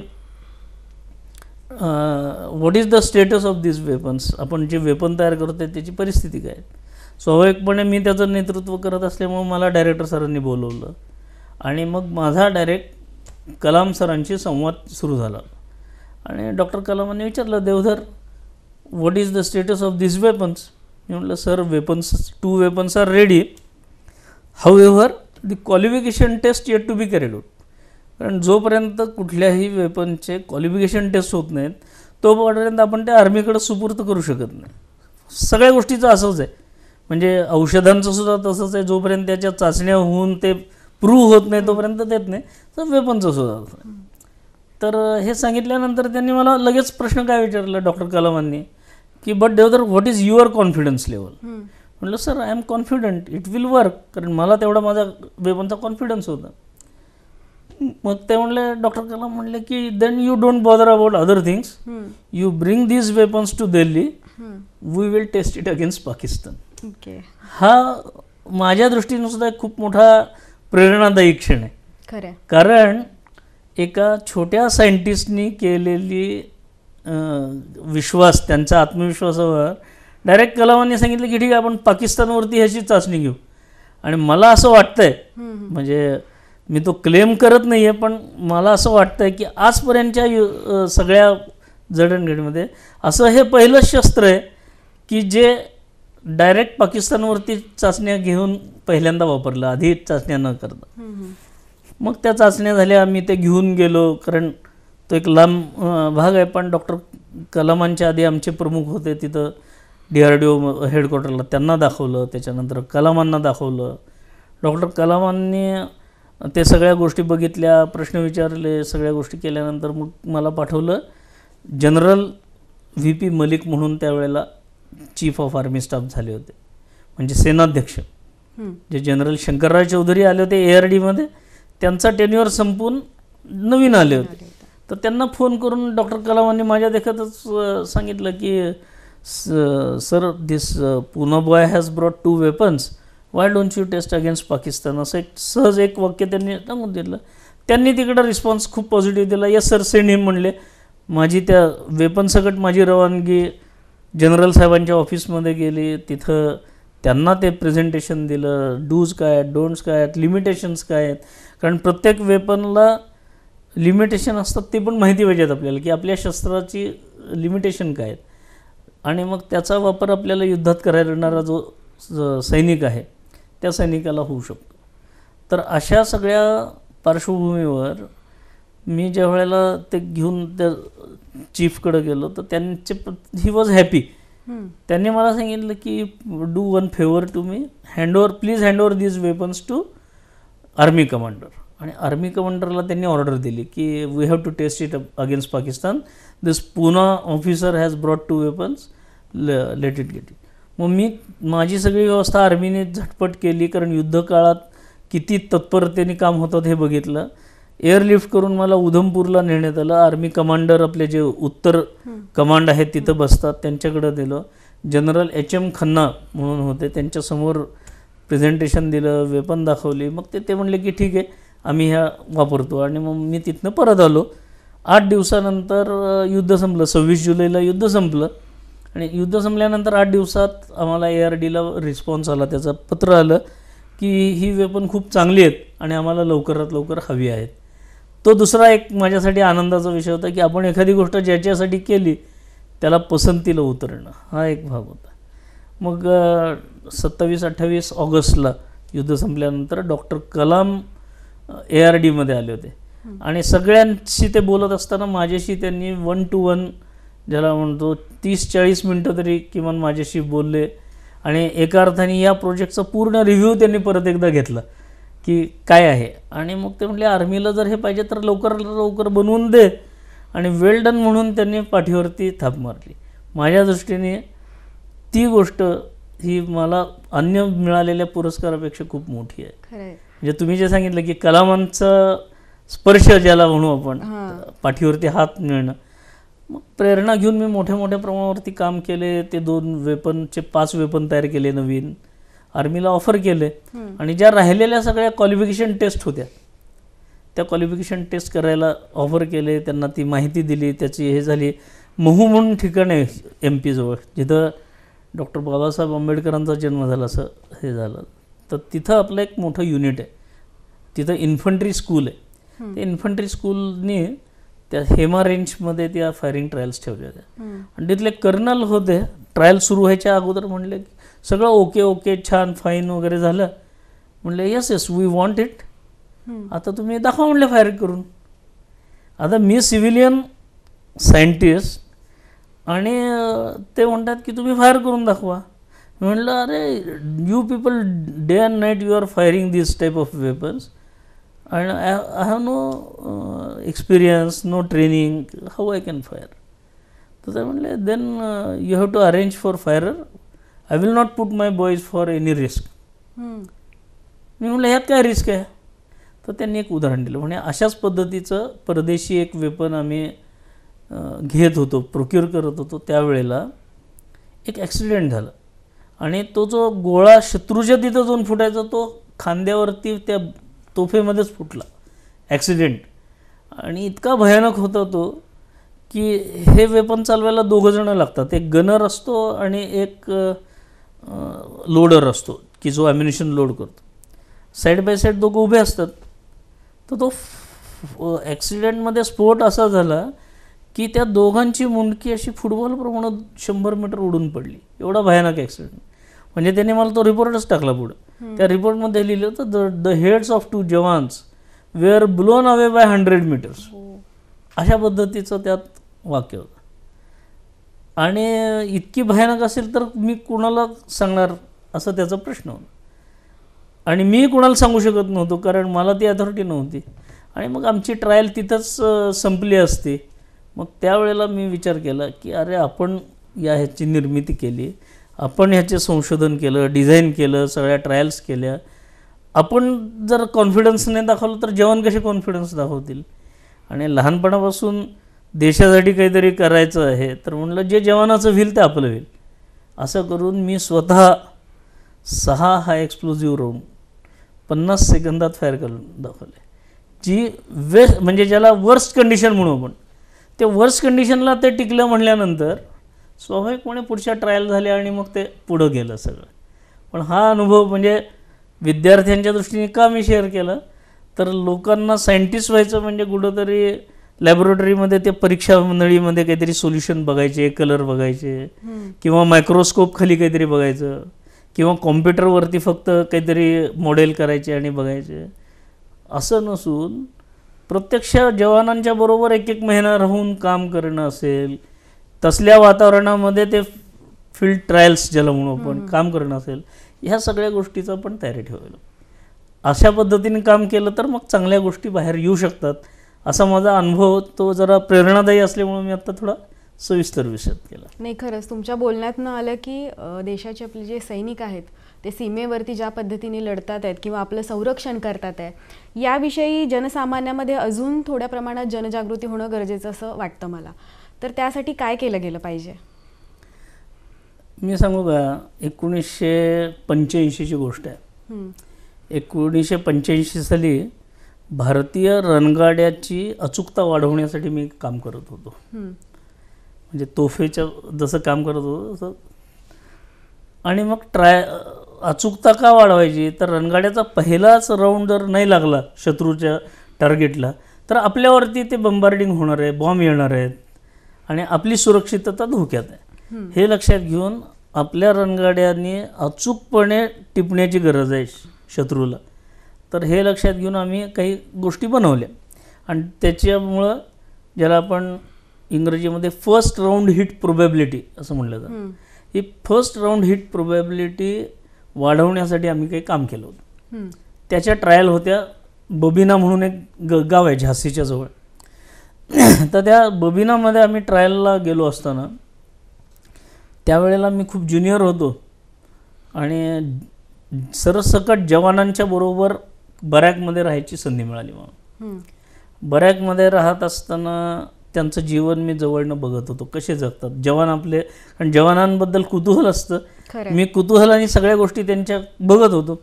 what is the status of this weapons, आपण जे वेपन तयार करतो त्याची परिस्थिती काय. स्वाभाविकपणे मी त्याचं नेतृत्व करत असल्यामुळे मला डायरेक्टर सरांनी बोलवलं आणि मग माझा डायरेक्ट कलाम सरांशी संवाद सुरू झाला. आणि डॉक्टर कलामांनी विचारलं, Deodhar what is the status of this weapons. मी म्हटलं, sir two weapons are ready, however the qualification test yet to be carried out. कारण जोपर्यंत कुठल्याही वेपनचे क्वालिफिकेशन टेस्ट होत नाहीत तोपर्यंत आपण त्या आर्मीकडे सुपूर्त करू शकत नाही. सगळ्या गोष्टीचं असंच आहे. म्हणजे औषधांचं सुद्धा तसंच आहे, जोपर्यंत त्याच्या चाचण्या होऊन ते प्रूव्ह होत नाही तोपर्यंत देत नाही, तर वेपनचं सुद्धा असं. तर हे सांगितल्यानंतर त्यांनी मला लगेच प्रश्न काय विचारला डॉक्टर कलामांनी की but Deodhar what is your confidence level. म्हटलं, sir I am confident it will work, कारण मला तेवढा माझा वेपनचा कॉन्फिडन्स होता. मग ते म्हणले, डॉक्टर कलाम म्हणले की then you don't bother about other things, you bring these weapons to Delhi, we will test it against Pakistan. हा माझ्या दृष्टीने सुद्धा एक खूप मोठा प्रेरणादायी क्षण आहे. कारण एका छोट्या सायंटिस्टनी केलेली विश्वास, त्यांचा आत्मविश्वासावर डायरेक्ट कलामांनी सांगितलं की ठीक आहे आपण पाकिस्तानवरती ह्याची चाचणी घेऊ. आणि मला असं वाटतंय, म्हणजे मी तो क्लेम करत नाही आहे, पण मला असं वाटतं आहे की आजपर्यंतच्या सगळ्या जडणघडीमध्ये असं हे पहिलंच शस्त्र आहे की जे डायरेक्ट पाकिस्तानवरती चाचण्या घेऊन पहिल्यांदा वापरलं, आधी चाचण्या न करता. मग त्या चाचण्या झाल्या, आम्ही ते घेऊन गेलो, कारण तो एक लांब भाग आहे. पण डॉक्टर कलामांच्या आधी आमचे प्रमुख होते तिथं DRDO हेडक्वार्टरला, त्यांना दाखवलं, त्याच्यानंतर कलामांना दाखवलं. डॉक्टर कलामांनी ते सगळ्या गोष्टी बघितल्या, प्रश्न विचारले, सगळ्या गोष्टी केल्यानंतर मग मला पाठवलं जनरल VP मलिक म्हणून, त्यावेळेला चीफ ऑफ आर्मी स्टाफ झाले होते, म्हणजे सेनाध्यक्ष. जे जनरल शंकरराव चौधरी आले होते ARDमध्ये, त्यांचा टेन्युअर संपून नवीन आले होते. तर त्यांना फोन करून डॉक्टर कलामांनी माझ्या देखतच सांगितलं की sir this Poona boy has brought 2 weapons, why don't you test against Pakistan. असं एक सहज एक वाक्य त्यांनी सांगून दिलं. त्यांनी तिकडं रिस्पॉन्स खूप पॉझिटिव्ह दिला. येस सर सेंड हिम म्हणले. माझी त्या वेपनसकट माझी रवानगी जनरल साहेबांच्या ऑफिसमध्ये गेली. तिथं त्यांना ते प्रेझेंटेशन दिलं, डूज काय आहेत, डोंट्स काय आहेत, लिमिटेशन्स काय आहेत. कारण प्रत्येक वेपनला लिमिटेशन असतात, ते पण माहिती पाहिजेत आपल्याला की आपल्या शस्त्राची लिमिटेशन काय आहेत. आणि मग त्याचा वापर आपल्याला युद्धात करायला येणारा जो सैनिक आहे त्या सैनिकाला होऊ शकतो. तर अशा सगळ्या पार्श्वभूमीवर मी ज्या वेळेला ते घेऊन त्या चीफकडे गेलो तर त्यांचे ही वॉज हॅपी. त्यांनी मला सांगितलं की do one favour to me, please hand over these weapons to army commander. आणि आर्मी कमांडरला त्यांनी ऑर्डर दिली की we have to test it against Pakistan. This Poona officer has brought 2 weapons, let it get it. मग मी माझी सगळी व्यवस्था आर्मीने झटपट केली, कारण युद्धकाळात किती तत्परतेने काम होतं हे बघितलं. एअरलिफ्ट करून मला उधमपूरला नेण्यात आलं. आर्मी कमांडर आपले जे उत्तर कमांड आहेत तिथं बसतात, त्यांच्याकडे दिलं. जनरल HM खन्ना म्हणून होते, त्यांच्यासमोर प्रेझेंटेशन दिलं, वेपन दाखवली. मग ते म्हणले की ठीक आहे आम्ही ह्या वापरतो. आणि मग मी तिथनं परत आलो. 8 दिवसानंतर युद्ध संपलं. 26 जुलैला युद्ध संपलं. आणि युद्ध संपल्यानंतर 8 दिवसात आम्हाला ARDला रिस्पॉन्स आला, त्याचं पत्र आलं की ही वेपन खूप चांगली आहेत आणि आम्हाला लवकरात लवकर हवी आहेत. तो दुसरा एक माझ्यासाठी आनंदाचा विषय होता की आपण एखादी गोष्ट ज्याच्यासाठी केली त्याला पसंतीला उतरणं, हा एक भाग होता. मग 27-28 ऑगस्टला युद्ध संपल्यानंतर डॉक्टर कलाम ARDमध्ये आले होते. आणि सगळ्यांशी ते बोलत असताना माझ्याशी त्यांनी 1 to 1 ज्याला म्हणतो 30-40 मिनटं तरी किमान माझ्याशी बोलले. आणि एका अर्थाने या प्रोजेक्टचा पूर्ण रिव्ह्यू त्यांनी परत एकदा घेतला की काय आहे. आणि मग ते म्हटले आर्मीला जर हे पाहिजे तर लवकर बनवून दे. आणि वेल डन म्हणून त्यांनी पाठीवरती थाप मारली. माझ्या दृष्टीने ती गोष्ट ही मला अन्य मिळालेल्या पुरस्कारापेक्षा खूप मोठी आहे. म्हणजे तुम्ही जे सांगितलं की कलामांचा स्पर्श ज्याला म्हणू आपण, पाठीवरती हात मिळणं, मग प्रेरणा घेऊन मी मोठ्या प्रमाणावरती काम केले. ते 2 वेपनचे 5 वेपन तयार केले, नवीन आर्मीला ऑफर केले. आणि ज्या राहिलेल्या सगळ्या क्वालिफिकेशन टेस्ट होत्या त्या क्वालिफिकेशन टेस्ट करायला ऑफर केले. त्यांना ती माहिती दिली, त्याची हे झाली. महू म्हणून ठिकाण आहे MP जवळ, जिथं डॉक्टर बाबासाहेब आंबेडकरांचा जन्म झाला, असं हे झालं. तर तिथं आपलं एक मोठं युनिट आहे. तिथं इन्फंट्री स्कूल आहे. त्या इन्फंट्री स्कूलनी त्या हेमा रेंजमध्ये त्या फायरिंग ट्रायल्स ठेवल्या होत्या. आणि तिथले कर्नल होते. ट्रायल सुरू व्हायच्या अगोदर म्हणले की सगळं ओके छान फाईन वगैरे झालं. म्हणले येस वी वॉन्ट इट, आता तुम्ही दाखवा म्हणले फायर करून. आता मी सिव्हिलियन सायंटिस्ट आणि ते म्हणतात की तुम्ही फायर करून दाखवा. म्हणलं अरे you people day and night you are firing this type of weapons and I have no experience, no training, how I can fire? तर ते म्हणले then you have to arrange for firer. I will not put my boys for any risk. मी म्हणलं ह्यात काय risk आहे? तर त्यांनी एक उदाहरण दिलं. म्हणजे अशाच पद्धतीचं परदेशी एक वेपन आम्ही घेत होतो, प्रोक्युअर करत होतो. त्यावेळेला एक ॲक्सिडेंट झाला आणि तो जो गोळा शत्रूच्या तिथं जाऊन फुटायचा तो खांद्यावरती त्या तोफेमध्येच फुटला ॲक्सिडेंट. आणि इतका भयानक होता तो की हे वेपन चालवायला 2 जणं लागतात. एक गनर असतो आणि एक लोडर असतो की जो ॲम्युनिशन लोड करतो. साईड बाय साईड दोघं उभे असतात. तर तो ॲक्सिडेंटमध्ये स्फोट असा झाला की त्या दोघांची मुंडकी अशी फुटबॉलप्रमाणे 100 मीटर उडून पडली. एवढा भयानक ॲक्सिडेंट. म्हणजे त्याने मला तो रिपोर्टच टाकला पुढं. त्या रिपोर्टमध्ये लिहिलं होतं the heads of 2 jawans were blown away by 100 metres. अशा पद्धतीचं त्यात वाक्य होतं. आणि इतकी भयानक असेल तर मी कुणाला सांगणार असं त्याचा प्रश्न होता. आणि मी कुणाला सांगू शकत नव्हतो कारण मला ती अथॉरिटी नव्हती. आणि मग आमची ट्रायल तिथंच संपली असती. मग त्यावेळेला मी विचार केला की अरे आपण ह्याची निर्मिती केली, आपण ह्याचे संशोधन केलं, डिझाईन केलं, सगळ्या ट्रायल्स केल्या. आपण जर कॉन्फिडन्स नाही दाखवलं तर जवान कसे कॉन्फिडन्स दाखवतील? आणि लहानपणापासून देशासाठी काहीतरी करायचं आहे तर म्हणलं जे जवानाचं होईल ते आपलं होईल. असं करून मी स्वतः 6 हाय एक्सप्लोजिव्ह राऊंड 50 सेकंदात फायर करून दाखवले. जी म्हणजे ज्याला वर्स्ट कंडिशन म्हणू आपण, ते वर्स्ट कंडिशनला ते टिकलं म्हणल्यानंतर स्वाभाविकपणे पुढच्या ट्रायल झाल्या आणि मग ते पुढं गेलं सगळं. पण हा अनुभव म्हणजे विद्यार्थ्यांच्या दृष्टीने का मी शेअर केलं, तर लोकांना सायंटिस्ट व्हायचं म्हणजे कुठंतरी लॅबोरेटरीमध्ये ते परीक्षा नळीमध्ये काहीतरी सोल्युशन बघायचे, कलर बघायचे, किंवा मायक्रोस्कोप खाली काहीतरी बघायचं, किंवा कॉम्प्युटरवरती फक्त काहीतरी मॉडेल करायचे आणि बघायचे, असं नसून प्रत्यक्ष जवानांच्या बरोबर एक एक महिना राहून काम करणं असेल, तसल्या वातावरणामध्ये ते फील्ड ट्रायल्स ज्याला म्हणू आपण काम करणं असेल, ह्या सगळ्या गोष्टीचं पण तयारी ठेवायला. अशा पद्धतीने काम केलं तर मग चांगल्या गोष्टी बाहेर येऊ शकतात, असा माझा अनुभव. तो जरा प्रेरणादायी असल्यामुळे मी आत्ता थोडा सविस्तर विषद केला. नाही, खरंच तुमच्या बोलण्यातनं आलं की देशाचे आपले जे सैनिक आहेत ते सीमेवरती ज्या पद्धतीने लढतात आहेत किंवा आपलं संरक्षण करतात आहे, याविषयी जनसामान्यामध्ये अजून थोड्या प्रमाणात जनजागृती होणं गरजेचं असं वाटतं मला. तर त्यासाठी काय केलं गेलं पाहिजे? मी सांगू का, 1985ची गोष्ट आहे. 1985 साली भारतीय रणगाड्याची अचूकता वाढवण्यासाठी मी काम करत होतो. म्हणजे तोफेच्या जसं काम करत होतो तसं. आणि मग अचूकता का वाढवायची, तर रणगाड्याचा पहिलाच राऊंड जर नाही लागला शत्रूच्या टार्गेटला तर आपल्यावरती ते बंबार्डिंग होणार आहे, बॉम्ब येणार आहेत आणि आपली सुरक्षितता धोक्यात आहे. हे लक्षात घेऊन आपल्या रणगाड्यांनी अचूकपणे टिपण्याची गरज आहे शत्रूला. तर हे लक्षात घेऊन आम्ही काही गोष्टी बनवल्या आणि त्याच्यामुळं ज्याला आपण इंग्रजीमध्ये फर्स्ट राऊंड हिट प्रोबॅबिलिटी असं म्हटलं जातं, ही फर्स्ट राऊंड हिट प्रोबॅबिलिटी वाढवण्यासाठी आम्ही काही काम केलं होतं. त्याच्या ट्रायल होत्या. बबिना म्हणून एक गाव आहे झाशीच्या जवळ. तर त्या बबिनामध्ये आम्ही ट्रायलला गेलो असताना त्यावेळेला मी खूप ज्युनियर होतो आणि सरसकट जवानांच्या बरोबर बरॅकमध्ये राहायची संधी मिळाली मला. बरॅकमध्ये राहत असताना त्यांचं जीवन मी जवळनं बघत होतो, कसे जगतात जवान आपले. कारण जवानांबद्दल कुतूहल असतं. मी कुतूहलाने सगळ्या गोष्टी त्यांच्या बघत होतो.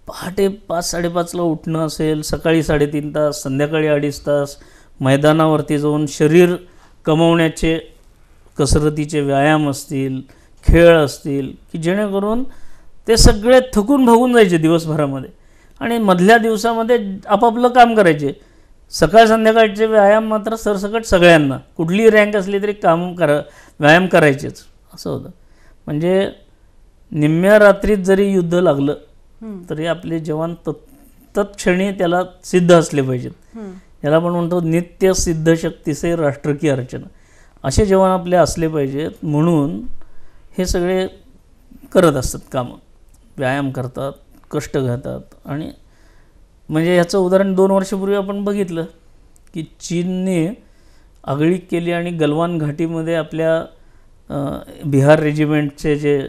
पहाटे 5-5:30ला उठणं असेल, सकाळी 3.5 तास, संध्याकाळी 2.5 तास मैदानावरती जाऊन शरीर कमवण्याचे कसरतीचे व्यायाम असतील, खेळ असतील, की जेणेकरून ते सगळे थकून भागून जायचे दिवसभरामध्ये आणि मधल्या दिवसामध्ये आपापलं काम करायचे. सकाळ संध्याकाळचे व्यायाम मात्र सरसकट सगळ्यांना, कुठलीही रँक असली तरी व्यायाम करायचेच असं होतं. म्हणजे निम्म्या रात्रीत जरी युद्ध लागलं तरी आपले जवान तत्क्षणी त्याला सिद्ध असले पाहिजेत. याला आपण म्हणतो नित्य सिद्ध शक्तीचे राष्ट्र की अर्चना. असे जवान आपले असले पाहिजेत. म्हणून हे सगळे करत असतात कामं, व्यायाम करतात, कष्ट घेतात. आणि म्हणजे ह्याचं उदाहरण 2 वर्षापूर्वी आपण बघितलं की चीनने आगळीक केली आणि गलवान घाटीमध्ये आपल्या बिहार रेजिमेंटचे जे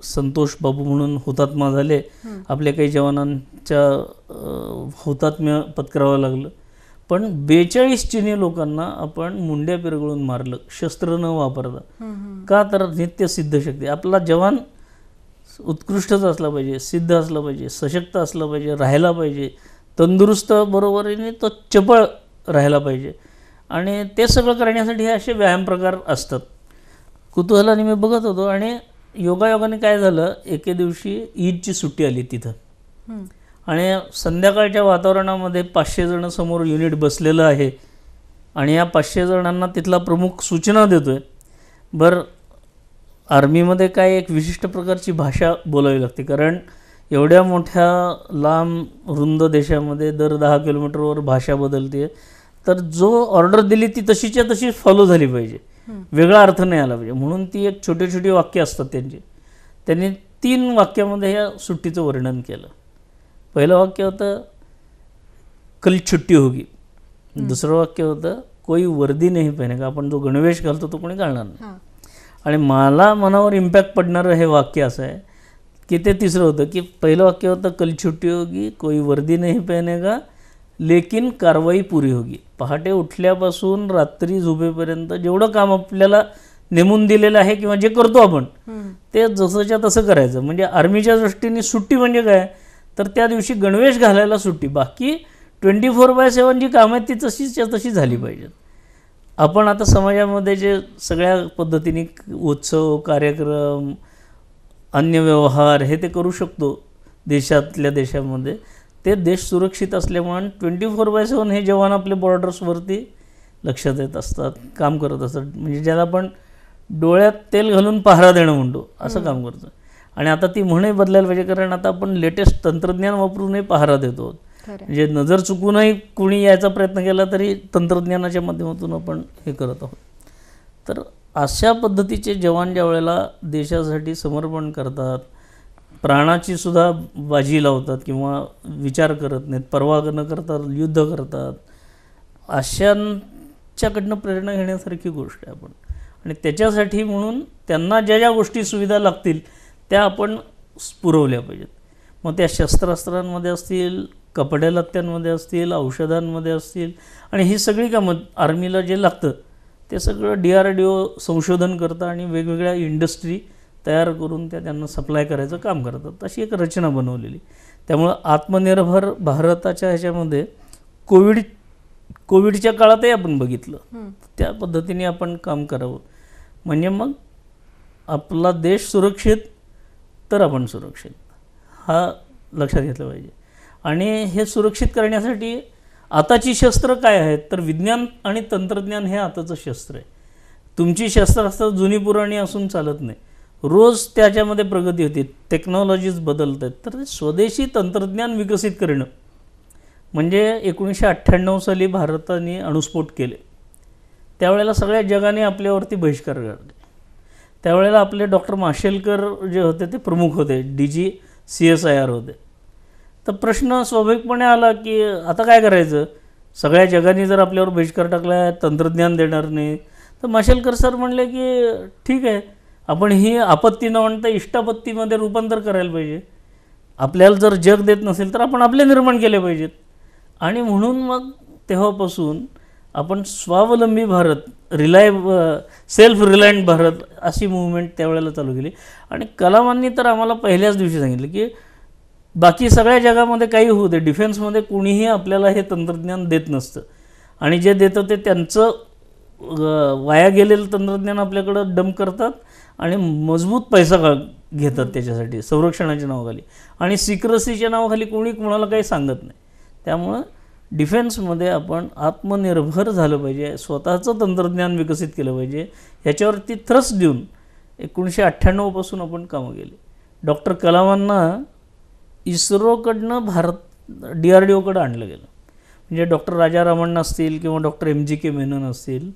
संतोष बाबू म्हणून हुतात्मा झाले, आपल्या काही जवानांच्या हुतात्म्य पत्करावं लागलं. पण 42 चीनी लोकांना आपण मुंड्या पिरगळून मारलं, शस्त्र न वापरता. का, तर नित्य सिद्ध शक्ती. आपला जवान उत्कृष्टच असला पाहिजे, सिद्ध असला पाहिजे, सशक्त असला पाहिजे, राहायला पाहिजे, तंदुरुस्त, बरोबरीने तो चपळ राहायला पाहिजे. आणि ते सगळं करण्यासाठी हे असे व्यायाम प्रकार असतात. कुतूहलाने मी बघत होतो आणि योगायोगाने काय झालं, एके दिवशी ईदची सुट्टी आली तिथं आणि संध्याकाळच्या वातावरणामध्ये 500 जण समोर युनिट बसलेलं आहे आणि या 500 जणांना तिथला प्रमुख सूचना देतो आहे. बरं, आर्मीमध्ये काय एक विशिष्ट प्रकारची भाषा बोलावी लागते, कारण एवढ्या मोठ्या लांब रुंद देशामध्ये दर 10 किलोमीटरवर भाषा बदलते. तर जो ऑर्डर दिली ती तशीच्या तशीच फॉलो झाली पाहिजे, वेगळा अर्थ नाही आला पाहिजे. म्हणून ती एक छोटी छोटी वाक्य असतात त्यांची. त्यांनी 3 वाक्यामध्ये ह्या सुट्टीचं वर्णन केलं. पहिलं वाक्य होतं कल छुट्टी होगी. दुसरं वाक्य होतं कोई वर्दी नाही पहनेगा. आपण जो गणवेश घालतो तो कोणी घालणार नाही. आणि मला मनावर इम्पॅक्ट पडणारं हे वाक्य असं आहे की ते तिसरं होतं की पहिलं वाक्य होतं कल छुट्टी होगी, कोई वर्दी नाही पहनेगा, लेकिन कारवाई पुरी होगी. पहाटे उठल्यापासून रात्री झोपेपर्यंत जेवढं काम आपल्याला नेमून दिलेलं आहे किंवा जे करतो आपण ते जसंच्या तसं करायचं. म्हणजे आर्मीच्या दृष्टीने सुट्टी म्हणजे काय, तर त्या दिवशी गणवेश घालायला सुट्टी, बाकी 24/7 जी कामं आहेत ती तशीच्या तशी झाली पाहिजेत. आपण आता समाजामध्ये जे सगळ्या पद्धतीने उत्सव, कार्यक्रम, अन्य व्यवहार हे ते करू शकतो देशातल्या देशामध्ये, ते देश सुरक्षित असल्यामुळे 24/7 हे जवान आपले बॉर्डर्सवरती लक्ष देत असतात, काम करत असतात. म्हणजे ज्याला आपण डोळ्यात तेल घालून पहारा देणं म्हणतो असं काम करतं. आणि आता ती म्हणही बदलायला पाहिजे, कारण आता आपण लेटेस्ट तंत्रज्ञान वापरूनही पहारा देतो. म्हणजे नजर चुकूनही कुणी यायचा प्रयत्न केला तरी तंत्रज्ञानाच्या माध्यमातून आपण हे करत आहोत. तर अशा पद्धतीचे जवान ज्या वेळेला देशासाठी समर्पण करतात, प्राणाची सुद्धा बाजी लावतात किंवा विचार करत नाहीत, पर्वा न करता युद्ध करतात, अशांच्याकडनं प्रेरणा घेण्यासारखी गोष्ट आहे आपण. आणि त्याच्यासाठी म्हणून त्यांना ज्या ज्या गोष्टी सुविधा लागतील त्या आपण पुरवल्या पाहिजेत. मग त्या शस्त्रास्त्रांमध्ये असतील, कपड्या लत्त्यांमध्ये असतील, औषधांमध्ये असतील, आणि ही सगळी कामं आर्मीला जे लागतं ते सगळं DRDO संशोधन करतं आणि वेगवेगळ्या इंडस्ट्री तयार करून त्यांना सप्लाय करायचं काम करतात. अशी एक रचना बनवलेली. त्यामुळं आत्मनिर्भर भारताच्या ह्याच्यामध्ये कोविडच्या काळातही आपण बघितलं, त्या पद्धतीने आपण काम करावं. म्हणजे मग आपला देश सुरक्षित तर आपण सुरक्षित, हा लक्षात घेतलं पाहिजे. आणि हे सुरक्षित करण्यासाठी आताची शस्त्र काय आहेत, तर विज्ञान आणि तंत्रज्ञान हे आताचं शस्त्र आहे. तुमची शस्त्रास्त्र जुनी पुराणी असून चालत नाही. रोज त्याच्यामध्ये प्रगती होती, टेक्नॉलॉजीज बदलत आहेत. तर स्वदेशी तंत्रज्ञान विकसित करणं म्हणजे 1998 साली भारताने अणुस्फोट केले. त्यावेळेला सगळ्या जगाने आपल्यावरती बहिष्कार काढले. त्यावेळेला आपले डॉक्टर माशेलकर जे होते ते प्रमुख होते, DG CSIR होते. तर प्रश्न स्वाभाविकपणे आला की आता काय करायचं, सगळ्या जगाने जर आपल्यावर बहिष्कार टाकला आहे, तंत्रज्ञान देणार नाही, तर माशेलकर सर म्हणले की ठीक आहे, आपण ही आपत्ती न म्हणता इष्टापत्तीमध्ये रूपांतर करायला पाहिजे. आपल्याला जर जग देत नसेल तर आपण आपले निर्माण केले पाहिजेत. आणि म्हणून मग तेव्हापासून आपण स्वावलंबी भारत, सेल्फ रिलायंट भारत अशी मूव्हमेंट त्यावेळेला चालू केली. आणि कलामांनी तर आम्हाला पहिल्याच दिवशी सांगितलं की बाकी सगळ्या जगामध्ये काही होऊ दे, डिफेन्समध्ये कोणीही आपल्याला हे तंत्रज्ञान देत नसतं. आणि जे देतं ते त्यांचं वाया गेलेलं तंत्रज्ञान आपल्याकडं डंप करतात आणि मजबूत पैसा घेतात त्याच्यासाठी संरक्षणाच्या नावाखाली. आणि सिक्रेसीच्या नावाखाली कोणी कोणाला काही सांगत नाही. त्यामुळं डिफेन्समध्ये आपण आत्मनिर्भर झालं पाहिजे, स्वतःचं तंत्रज्ञान विकसित केलं पाहिजे. ह्याच्यावरती थ्रस्ट देऊन 1998 पासून आपण कामं केली. डॉक्टर कलामांना इस्रोकडनं DRDOकडं आणलं गेलं. म्हणजे डॉक्टर राजा रामण्ण असतील किंवा डॉक्टर MGK मेनन असतील,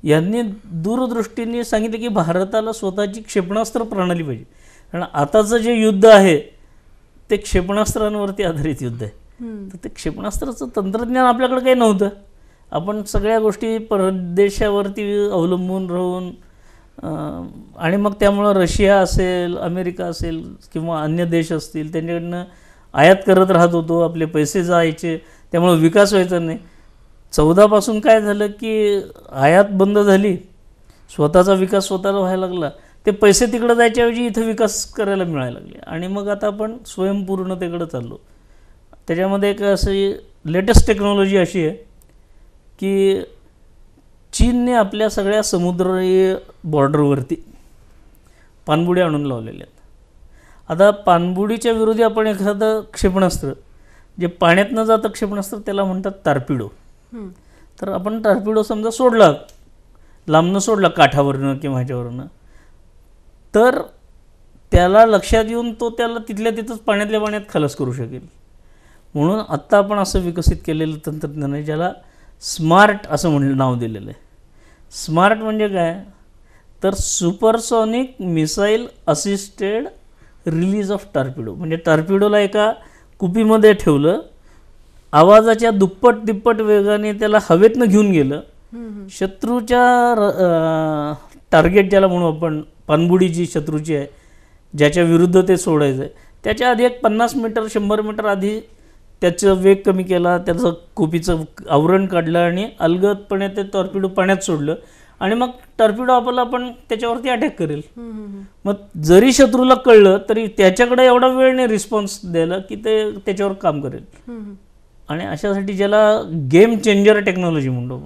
यांनी दूरदृष्टीने सांगितलं की भारताला स्वतःची क्षेपणास्त्र प्रणाली पाहिजे. कारण आताचं जे युद्ध आहे ते क्षेपणास्त्रांवरती आधारित युद्ध आहे. तर ते क्षेपणास्त्राचं तंत्रज्ञान आपल्याकडे काही नव्हतं. आपण सगळ्या गोष्टी परदेशावरती अवलंबून राहून, आणि मग त्यामुळं रशिया असेल, अमेरिका असेल किंवा अन्य देश असतील त्यांच्याकडनं आयात करत राहत होतो. आपले पैसे जायचे, त्यामुळं विकास व्हायचा नाही. 14 पासून काय झालं की आयात बंद झाली, स्वतःचा विकास स्वतःला व्हायला लागला. ते पैसे तिकडं जायच्याऐवजी इथं विकास करायला मिळायला लागले. आणि मग आता आपण स्वयंपूर्णतेकडं चाललो. त्याच्यामध्ये एक अशी लेटेस्ट टेक्नॉलॉजी अशी आहे की चीनने आपल्या सगळ्या समुद्री बॉर्डरवरती पाणबुड्या आणून लावलेल्या आहेत. आता पाणबुडीच्या विरोधी आपण एखादं क्षेपणास्त्र, जे पाण्यात न जातं क्षेपणास्त्र, त्याला म्हणतात टार्पिडो. तर आपण टार्पिडो समजा सोडला, लांबनं सोडला काठावरनं किंवा ह्याच्यावरनं, तर त्याला लक्षात येऊन तो त्याला तिथल्या तिथंच पाण्यातल्या पाण्यात खलास करू शकेल. म्हणून आत्ता आपण असं विकसित केलेलं तंत्रज्ञान आहे ज्याला स्मार्ट असं नाव दिलेलं आहे. स्मार्ट म्हणजे काय, तर supersonic missile assisted release of torpedo. म्हणजे टार्पिडोला एका कुपीमध्ये ठेवलं, आवाजाच्या दुप्पट तिप्पट वेगाने त्याला हवेतनं घेऊन गेलं, शत्रूच्या टार्गेट ज्याला म्हणू आपण, पाणबुडी जी शत्रूची आहे ज्याच्या विरुद्ध ते सोडायचं आहे, त्याच्या आधी एक 50 मीटर 100 मीटर आधी त्याचं वेग कमी केला, त्याचं कुपीचं आवरण काढलं आणि अलगदपणे ते टॉर्पिडो पाण्यात सोडलं. आणि मग टॉर्पिडो आपल्याला आपण त्याच्यावरती अटॅक करेल. मग जरी शत्रूला कळलं तरी त्याच्याकडे एवढा वेळ नाही रिस्पॉन्स द्यायला की ते त्याच्यावर काम करेल. आणि अशासाठी ज्याला गेम चेंजर टेक्नॉलॉजी म्हणतो,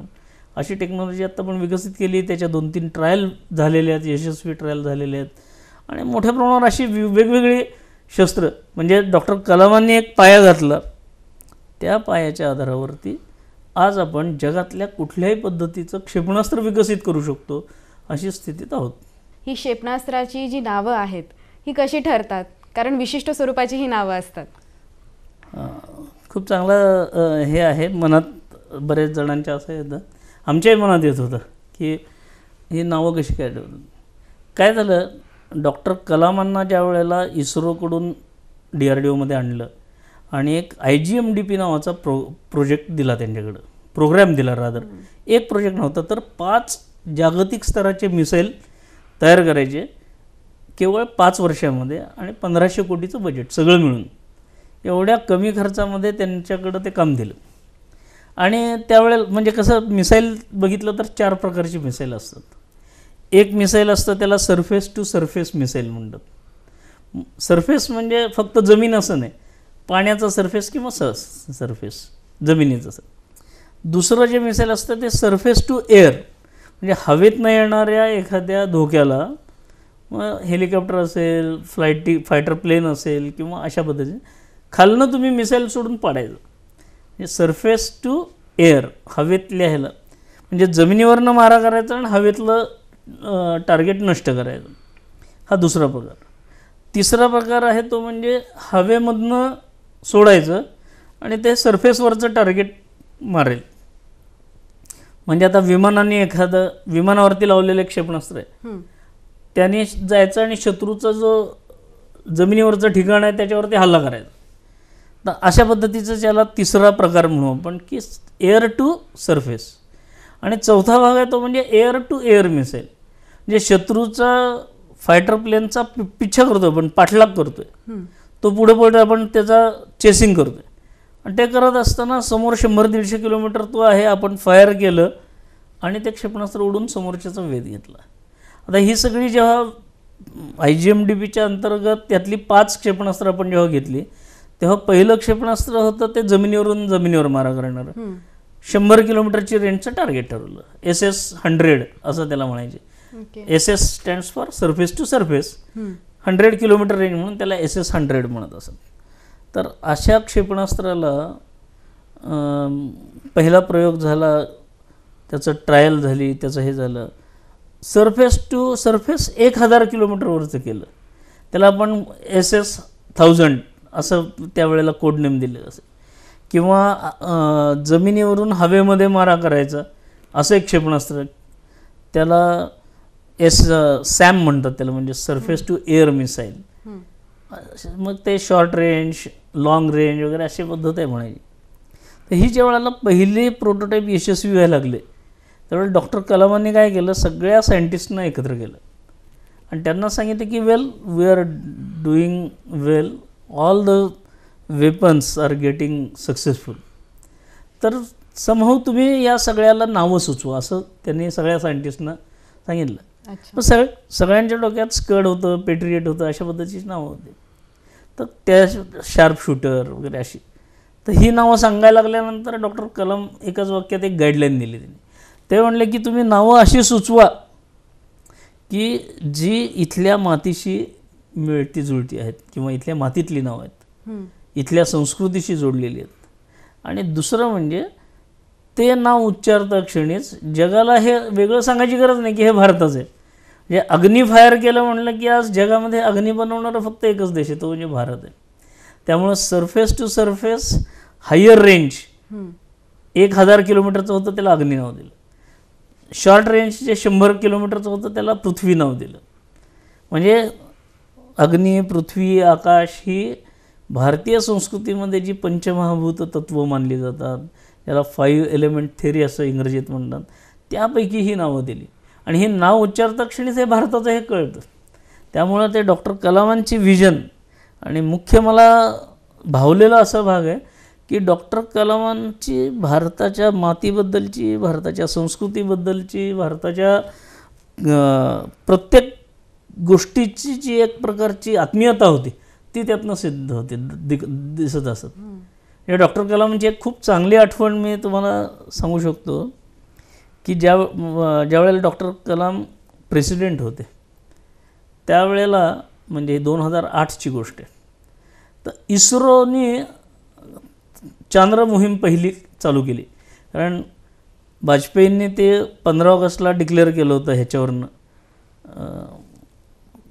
अशी टेक्नॉलॉजी आत्ता पण विकसित केली. त्याच्या 2-3 ट्रायल झालेले आहेत, यशस्वी ट्रायल झालेले आहेत. आणि मोठ्या प्रमाणावर अशी वेगवेगळी शस्त्र, म्हणजे डॉक्टर कलामांनी एक पाया घातला, त्या पायाच्या आधारावरती आज आपण जगातल्या कुठल्याही पद्धतीचं क्षेपणास्त्र विकसित करू शकतो, अशी स्थितीत आहोत. ही क्षेपणास्त्राची जी नावं आहेत ही कशी ठरतात? कारण विशिष्ट स्वरूपाची ही नावं असतात. खूप चांगलं हे आहे. मनात बरेच जणांच्या असं येतं, आमच्याही मनात येत होतं की ही नावं कशी काय ठेवतात. काय झालं, डॉक्टर कलामांना ज्या वेळेला इस्रोकडून DRDOमध्ये आणलं आणि एक IGMDP नावाचा प्रोजेक्ट दिला, त्यांच्याकडं प्रोग्रॅम दिला. रादर एक प्रोजेक्ट नव्हता, तर 5 जागतिक स्तराचे मिसाईल तयार करायचे केवळ 5 वर्षामध्ये आणि 1500 कोटीचं बजेट सगळं मिळून. एवढ्या कमी खर्चामध्ये त्यांच्याकडं ते काम दिलं. आणि त्यावेळेला म्हणजे कसं, मिसाईल बघितलं तर 4 प्रकारची मिसाईल असतात. एक मिसाईल असतं त्याला सरफेस टू सरफेस मिसाईल म्हणतात. सरफेस म्हणजे फक्त जमीन असं नाही, पाण्याचा सरफेस किंवा सरफेस जमिनीचं. दुसरं जे मिसाईल असतं ते सरफेस टू एअर, म्हणजे हवेत न येणाऱ्या एखाद्या धोक्याला, मग हेलिकॉप्टर असेल, फायटर प्लेन असेल किंवा अशा पद्धतीने खालनं तुम्ही मिसाईल सोडून पाडायचं. म्हणजे सरफेस टू एअर, हवेतल्या ह्याला, म्हणजे जमिनीवरनं मारा करायचा आणि हवेतलं टार्गेट नष्ट करायचं. हा दुसरा प्रकार. तिसरा प्रकार आहे तो म्हणजे हवेमधनं सोडायचं आणि ते सरफेसवरचं टार्गेट मारेल. म्हणजे आता विमानावरती लावलेलं क्षेपणास्त्र आहे, त्याने जायचं आणि शत्रूचा जो जमिनीवरचं ठिकाण आहे त्याच्यावरती हल्ला करायचा. तर अशा पद्धतीचं त्याला तिसरा प्रकार म्हणू आपण की एअर टू सरफेस. आणि चौथा भाग आहे तो म्हणजे एअर टू एअर मिसाईल, म्हणजे शत्रूचा फायटर प्लेनचा पिच्छा करतो आपण, पाठलाग करतोय, तो पुढे आपण त्याचा चेसिंग करतोय. आणि ते करत असताना समोर 100-150 किलोमीटर तो आहे, आपण फायर केलं आणि ते क्षेपणास्त्र उडून समोरच्याचा वेध घेतला. आता ही सगळी जेव्हा IGMDPच्या अंतर्गत त्यातली 5 क्षेपणास्त्र आपण जेव्हा घेतली, तेव्हा पहिलं क्षेपणास्त्र होतं ते जमिनीवर मारा करणारं, 100 किलोमीटरची रेंजचं टार्गेट ठरवलं. SS-100 असं त्याला म्हणायचे. SS stands for surface to surface, 100 kilometre range म्हणून त्याला SS-100 म्हणत असत. तर अशा क्षेपणास्त्राला पहिला प्रयोग झाला, त्याचं ट्रायल झाली, त्याचं हे झालं. सरफेस टू सरफेस 1000 किलोमीटरवरचं केलं, त्याला आपण SS-1000 असं त्यावेळेला कोड नेम दिलेलं असेल. किंवा जमिनीवरून हवेमध्ये मारा करायचा असं एक क्षेपणास्त्र, त्याला SAM म्हणतात त्याला, म्हणजे सरफेस टू एअर मिसाईल. मग ते शॉर्ट रेंज, लॉंग रेंज वगैरे अशी पद्धत आहे म्हणायची. तर ही ज्या वेळेला पहिले प्रोटोटाईप यशस्वी व्हायला लागले, त्यावेळेला डॉक्टर कलामांनी काय केलं, सगळ्या सायंटिस्टना एकत्र केलं आणि त्यांना सांगितलं की we are doing well, all the weapons are getting successful. तर समहाऊ तुम्ही या सगळ्याला नावं सुचवा, असं त्यांनी सगळ्या सायंटिस्टना सांगितलं. मग सगळ्यांच्या डोक्यात स्कड होतं, पेट्रियट होतं, अशा पद्धतीची नावं होती. तर त्या शार्प शूटर वगैरे अशी. तर ही नावं सांगायला लागल्यानंतर डॉक्टर कलाम एकाच वाक्यात एक गाईडलाईन दिली त्यांनी. ते म्हणले की तुम्ही नावं अशी सुचवा की जी इथल्या मातीशी मिळती जुळती आहेत किंवा इथल्या मातीतली नावं आहेत, इथल्या संस्कृतीशी जोडलेली आहेत. आणि दुसरं म्हणजे ते नाव उच्चारता क्षणीच जगाला हे वेगळं सांगायची गरज नाही की हे भारताचं आहे. म्हणजे अग्नी फायर केलं म्हणलं की आज जगामध्ये अग्नी बनवणारा फक्त एकच देश आहे, तो म्हणजे भारत आहे. त्यामुळं surface to surface higher range 1000 किलोमीटरचं होतं त्याला अग्नी नाव दिलं. शॉर्ट रेंज जे 100 किलोमीटरचं होतं त्याला पृथ्वी नाव दिलं. म्हणजे अग्नी, पृथ्वी, आकाश ही भारतीय संस्कृतीमध्ये जी पंचमहाभूत तत्त्व मानली जातात, त्याला 5 एलिमेंट थेरी असं इंग्रजीत म्हणतात, त्यापैकी ही नावं दिली. आणि हे नाव उच्चारता क्षणीच हे भारताचं हे कळतं. त्यामुळं ते डॉक्टर कलामांची व्हिजन आणि मुख्य मला भावलेला असा भाग आहे की डॉक्टर कलामांची भारताच्या मातीबद्दलची, भारताच्या संस्कृतीबद्दलची, भारताच्या प्रत्येक गोष्टीची जी एक प्रकारची आत्मीयता होती ती त्यातनं सिद्ध होते, दिसत असत. म्हणजे डॉक्टर कलामांची एक खूप चांगली आठवण मी तुम्हाला सांगू शकतो की ज्यावेळेला डॉक्टर कलाम प्रेसिडेंट होते त्यावेळेला, म्हणजे 2008ची गोष्ट आहे, तर इस्रोने चांद्र मोहीम पहिली चालू केली. कारण वाजपेयींनी ते 15 ऑगस्टला डिक्लेअर केलं होतं, ह्याच्यावरनं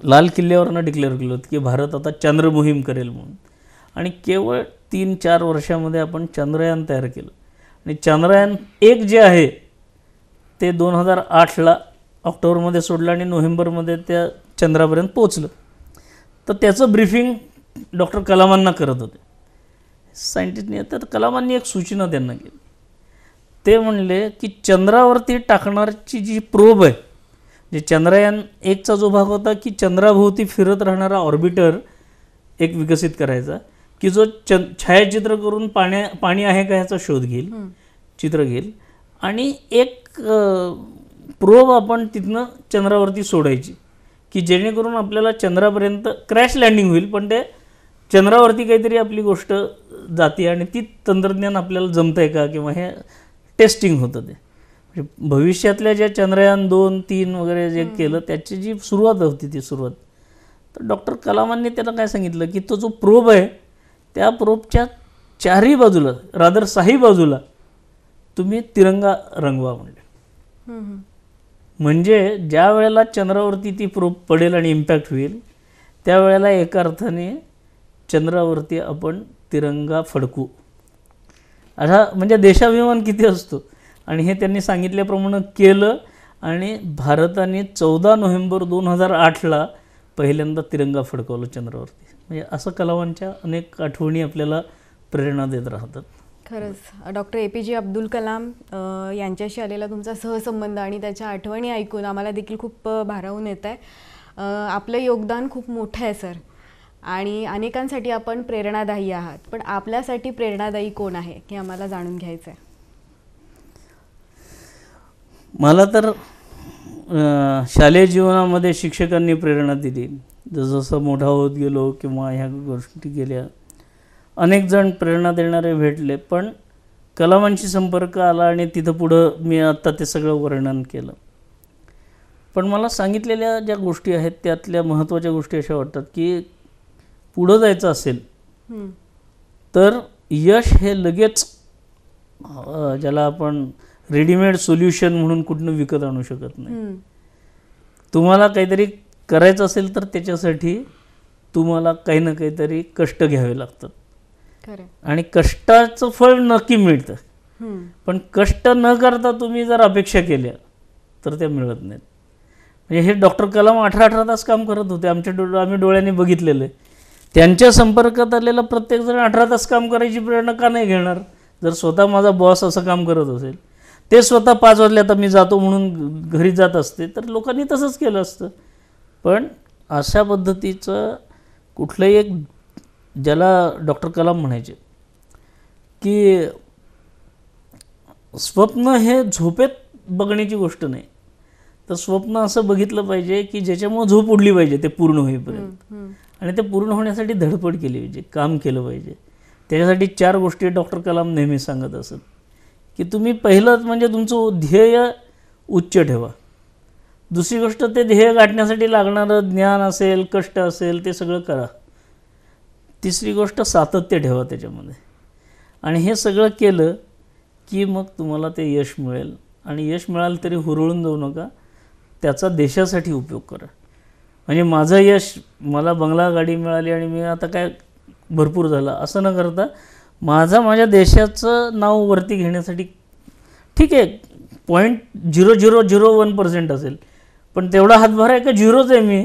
लाल किल्ल्यावरनं डिक्लेअर केलं होतं की भारत आता चांद्र मोहीम करेल म्हणून. आणि केवळ 3-4 वर्षामध्ये आपण चांद्रयान तयार केलं. आणि चांद्रयान 1 जे आहे ते 2008ला ऑक्टोबरमध्ये सोडलं आणि नोव्हेंबरमध्ये त्या चंद्रापर्यंत पोचलं. तर त्याचं ब्रीफिंग डॉक्टर कलामांना करत होते सायंटिस्टने. तर कलामांनी एक सूचना त्यांना केली. ते म्हणले की चंद्रावरती टाकणारची जी प्रोब आहे, जे चंद्रयान 1चा जो भाग होता की चंद्राभोवती फिरत राहणारा ऑर्बिटर एक विकसित करायचा की जो छायाचित्र करून पाणी आहे का ह्याचा शोध घेईल, चित्र घेईल, आणि एक प्रोब आपण तिथनं चंद्रावरती सोडायची की जेणेकरून आपल्याला चंद्रापर्यंत क्रॅश लँडिंग होईल, पण ते चंद्रावरती काहीतरी आपली गोष्ट जाते आणि ती तंत्रज्ञान आपल्याला जमतं आहे का, किंवा हे टेस्टिंग होतं. ते म्हणजे भविष्यातल्या ज्या चंद्रयान 2-3 वगैरे जे केलं त्याची जी सुरुवात होती ती सुरुवात. तर डॉक्टर कलामांनी त्याला काय सांगितलं की तो जो प्रोब आहे त्या प्रोबच्या 4ही बाजूला, रादर 6ही बाजूला तुम्ही तिरंगा रंगवा म्हणले. म्हणजे ज्या वेळेला चंद्रावरती ती प्रोब पडेल आणि इम्पॅक्ट होईल त्यावेळेला एका अर्थाने चंद्रावरती आपण तिरंगा फडकू. असा म्हणजे देशाभिमान किती असतो. आणि हे त्यांनी सांगितल्याप्रमाणे केलं आणि भारताने 14 नोव्हेंबर 2008ला पहिल्यांदा तिरंगा फडकवला चंद्रावरती. म्हणजे असं कलामांच्या अनेक आठवणी आपल्याला प्रेरणा देत राहतात. खरंच डॉक्टर APJ अब्दुल कलाम यांच्याशी आलेला तुमचा सहसंबंध आणि त्याच्या आठवणी ऐकून आम्हाला देखील खूप भारावून येत आहे. आपलं योगदान खूप मोठं आहे सर, आणि अनेकांसाठी आपण प्रेरणादायी आहात. पण आपल्यासाठी प्रेरणादायी कोण आहे हे आम्हाला जाणून घ्यायचं आहे. मला तर शालेय जीवनामध्ये शिक्षकांनी प्रेरणा दिली. जसं मोठा होत गेलो किंवा ह्या गोष्टी गेल्या, अनेक जण प्रेरणा देणारे भेटले, पण कलामांशी संपर्क आला आणि तिथं पुढं मी आत्ता ते सगळं वर्णन केलं. पण मला सांगितलेल्या ज्या गोष्टी आहेत त्यातल्या महत्त्वाच्या गोष्टी अशा वाटतात की पुढं जायचं असेल तर यश हे लगेच ज्याला आपण रेडीमेड सोल्युशन म्हणून कुठनं विकत आणू शकत नाही. तुम्हाला काहीतरी करायचं असेल तर त्याच्यासाठी तुम्हाला काही ना काहीतरी कष्ट घ्यावे लागतात. आणि कष्टाचं फळ नक्की मिळतं, पण कष्ट न करता तुम्ही जर अपेक्षा केल्या तर त्या मिळत नाहीत. म्हणजे हे डॉक्टर कलाम 18 तास काम करत होते. आम्ही डोळ्यांनी बघितलेलं आहे. त्यांच्या संपर्कात आलेला प्रत्येकजण 18 तास काम करायची प्रेरणा का नाही घेणार. जर स्वतः माझा बॉस असं काम करत असेल, ते स्वतः 5 वाजले आता मी जातो म्हणून घरी जात असते, तर लोकांनी तसंच केलं असतं. पण अशा पद्धतीचं कुठलंही एक, ज्याला डॉक्टर कलाम म्हणायचे की स्वप्न हे झोपेत बघण्याची गोष्ट नाही, तर स्वप्न असं बघितलं पाहिजे की ज्याच्यामुळे झोप उडली पाहिजे ते पूर्ण होईपर्यंत. आणि ते पूर्ण होण्यासाठी धडपड केली पाहिजे, काम केलं पाहिजे. त्याच्यासाठी 4 गोष्टी डॉक्टर कलाम नेहमी सांगत असत की तुम्ही पहिलंच म्हणजे तुमचं ध्येय उच्च ठेवा. दुसरी गोष्ट, ते ध्येय गाठण्यासाठी लागणारं ज्ञान असेल, कष्ट असेल, ते सगळं करा. तिसरी गोष्ट, सातत्य ठेवा त्याच्यामध्ये. आणि हे सगळं केलं की मग तुम्हाला ते यश मिळेल. आणि यश मिळालं तरी हुरळून जाऊ नका, त्याचा देशासाठी उपयोग करा. म्हणजे माझं यश, मला बंगला गाडी मिळाली आणि मी आता काय भरपूर झालं असं न करता, माझ्या देशाचं नाव वरती घेण्यासाठी, ठीक आहे 0.0001% असेल, पण तेवढा हातभार आहे का 0च आहे मी,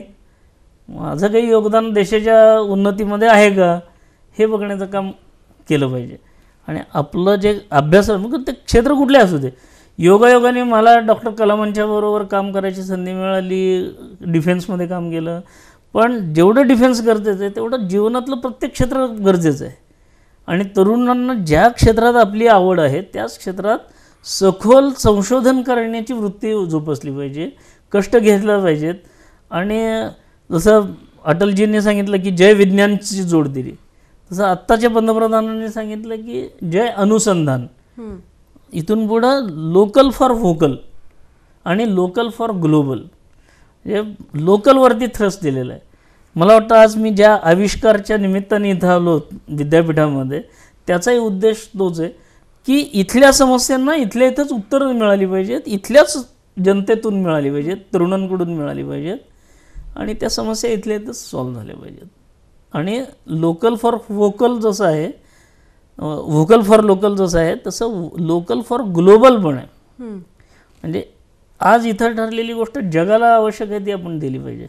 माझं काही योगदान देशाच्या उन्नतीमध्ये आहे का, हे बघण्याचं काम केलं पाहिजे. आणि आपलं जे अभ्यास, मग ते क्षेत्र कुठले असू दे, योगायोगाने मला डॉक्टर कलामांच्या बरोबर काम करायची संधी मिळाली, डिफेन्समध्ये काम केलं. पण जेवढं डिफेन्स गरजेचं आहे तेवढं जीवनातलं प्रत्येक क्षेत्र गरजेचं आहे. आणि तरुणांना ज्या क्षेत्रात आपली आवड आहे त्याच क्षेत्रात सखोल संशोधन करण्याची वृत्ती जोपासली पाहिजे, कष्ट घेतलं पाहिजेत. आणि जसं अटलजींनी सांगितलं की जय विज्ञानची जोड दिली, तसं आत्ताच्या पंतप्रधानांनी सांगितलं की जय अनुसंधान, इथून पुढं लोकल फॉर व्होकल आणि लोकल फॉर ग्लोबल, म्हणजे लोकलवरती थ्रस्ट दिलेला आहे. मला वाटतं आज मी ज्या आविष्कारच्या निमित्ताने इथं आलो विद्यापीठामध्ये, त्याचाही उद्देश तोच आहे की इथल्या समस्यांना इथल्या इथंच उत्तरं मिळाली पाहिजेत, इथल्याच जनतेतून मिळाली पाहिजेत, तरुणांकडून मिळाली पाहिजेत आणि त्या समस्या इथल्या इथंच सॉल्व्ह झाल्या पाहिजेत. आणि लोकल फॉर व्होकल जसं आहे, व्होकल फॉर लोकल जसं आहे, तसं लोकल फॉर ग्लोबल पण आहे. म्हणजे आज इथं ठरलेली गोष्ट जगाला आवश्यक आहे ती आपण दिली पाहिजे,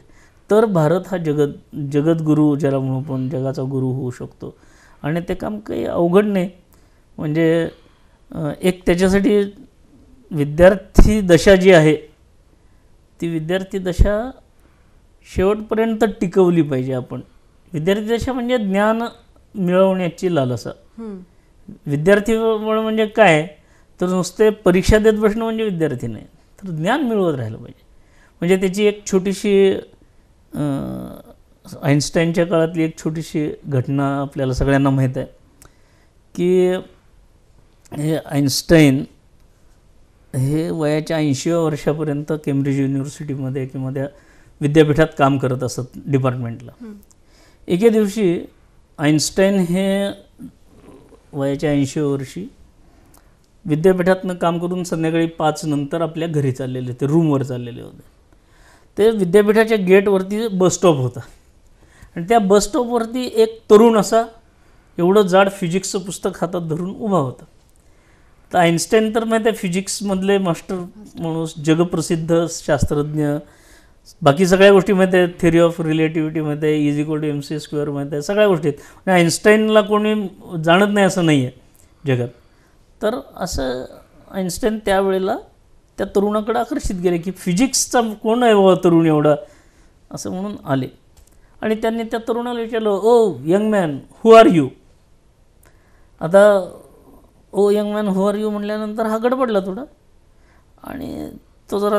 तर भारत हा जगद्गुरू ज्याला म्हणू पण जगाचा गुरु होऊ शकतो. आणि ते काम काही अवघड नाही. म्हणजे एक त्याच्यासाठी विद्यार्थी दशा जी आहे ती विद्यार्थी दशा शेवटपर्यंत टिकवली पाहिजे आपण. विद्यार्थी दशा म्हणजे ज्ञान मिळवण्याची लालसा. विद्यार्थी म्हणजे काय, तर नुसते परीक्षा देत बसणं म्हणजे विद्यार्थी नाही, तर ज्ञान मिळवत राहिलं पाहिजे. म्हणजे त्याची एक छोटीशी आईन्स्टाईनच्या काळातली एक छोटीशी घटना आपल्याला सगळ्यांना माहीत आहे की हे आईन्स्टाईन हे वयाच्या 80व्या वर्षापर्यंत केम्ब्रिज युनिव्हर्सिटीमध्ये किंवा त्या विद्यापीठात काम करत असत डिपार्टमेंटला. एके दिवशी आईन्स्टाईन हे वयाच्या 80व्या वर्षी विद्यापीठातनं काम करून संध्याकाळी 5 नंतर आपल्या घरी चाललेले होते, रूमवर चाललेले होते. ते विद्यापीठाच्या गेटवरती बसस्टॉप होता आणि त्या बसस्टॉपवरती एक तरुण असा एवढं जाड फिजिक्सचं पुस्तक हातात धरून उभा होता. तर आईन्स्टाईन तर माहिती आहे फिजिक्समधले मास्टर माणूस, जगप्रसिद्ध शास्त्रज्ञ, बाकी सगळ्या गोष्टी माहिती आहेत, थेरी ऑफ रिलेटिव्हिटी माहिती आहे, E=mc² माहिती आहे, सगळ्या गोष्टी आहेत. आईन्स्टाईनला कोणी जाणत नाही असं नाही आहे जगात. तर असं आईन्स्टाईन त्यावेळेला त्या तरुणाकडे आकर्षित गेले की फिजिक्सचा कोण आहे बाबा तरुण एवढा, असं म्हणून आले. आणि त्यांनी त्या तरुणाला विचारलं, oh young man who are you. आता oh young man who are you म्हटल्यानंतर हा गडबडला थोडा आणि तो जरा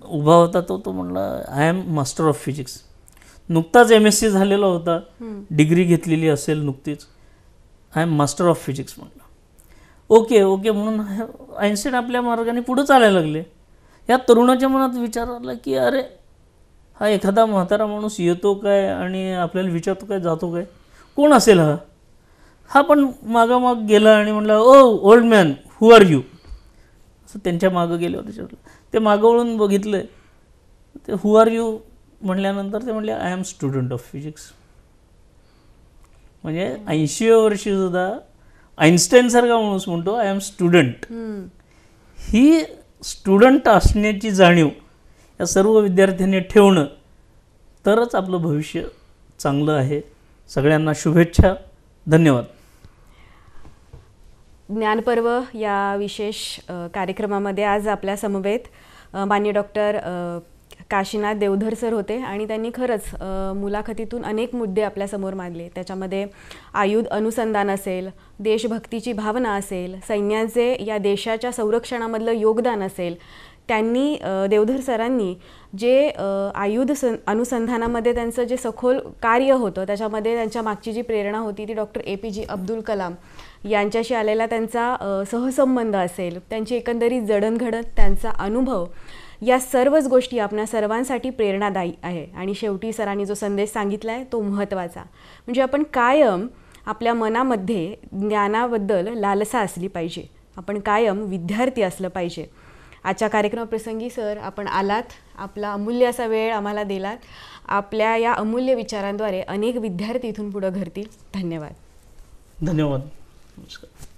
उभा होता. तो म्हणला I am master of physics. नुकताच MSc झालेला होता, डिग्री घेतलेली असेल नुकतीच. I am master of physics म्हणला. ओके ओके म्हणून आईन्स्टाईन आपल्या मार्गाने पुढं चालायला लागले. या तरुणाच्या मनात विचार आला की अरे हा एखादा म्हातारा माणूस येतो काय आणि आपल्याला विचारतो काय, जातो काय, कोण असेल हा. हा पण मागामाग गेला आणि म्हणला oh old man who are you. असं त्यांच्या मागं गेल्यावर विचारलं. ते मागं वळून बघितलं, ते हू आर यू म्हटल्यानंतर ते म्हणले I am student of physics. म्हणजे 80व्या वर्षीसुद्धा आईन्स्टाईनसारखा माणूस म्हणतो आय एम स्टुडंट. ही स्टुडंट असण्याची जाणीव या सर्व विद्यार्थ्यांनी ठेवणं तरच आपलं भविष्य चांगलं आहे. सगळ्यांना शुभेच्छा. धन्यवाद. ज्ञानपर्व या विशेष कार्यक्रमामध्ये आज आपल्या समवेत माननीय डॉक्टर काशीनाथ देवधर सर होते आणि त्यांनी खरंच मुलाखतीतून अनेक मुद्दे आपल्यासमोर मांडले. त्याच्यामध्ये आयुध अनुसंधान असेल, देशभक्तीची भावना असेल, सैन्याचे या देशाच्या संरक्षणामधलं योगदान असेल. त्यांनी देवधर सरांनी जे आयुध अनुसंधानामध्ये त्यांचं जे सखोल कार्य होतं त्याच्यामध्ये त्यांच्या मागची जी प्रेरणा होती ती डॉक्टर APJ अब्दुल कलाम यांच्याशी आलेला त्यांचा सहसंबंध असेल, त्यांची एकंदरीत जडणघडण, त्यांचा अनुभव, या सर्वच गोष्टी आपल्या सर्वांसाठी प्रेरणादायी आहे. आणि शेवटी सरांनी जो संदेश सांगितला आहे तो महत्त्वाचा, म्हणजे आपण कायम आपल्या मनामध्ये ज्ञानाबद्दल लालसा असली पाहिजे, आपण कायम विद्यार्थी असलं पाहिजे. आजच्या कार्यक्रमाप्रसंगी सर आपण आलात, आपला अमूल्य असा वेळ आम्हाला दिलात. आपल्या या अमूल्य विचारांद्वारे अनेक विद्यार्थी इथून पुढे घडतील. धन्यवाद. धन्यवाद. नमस्कार.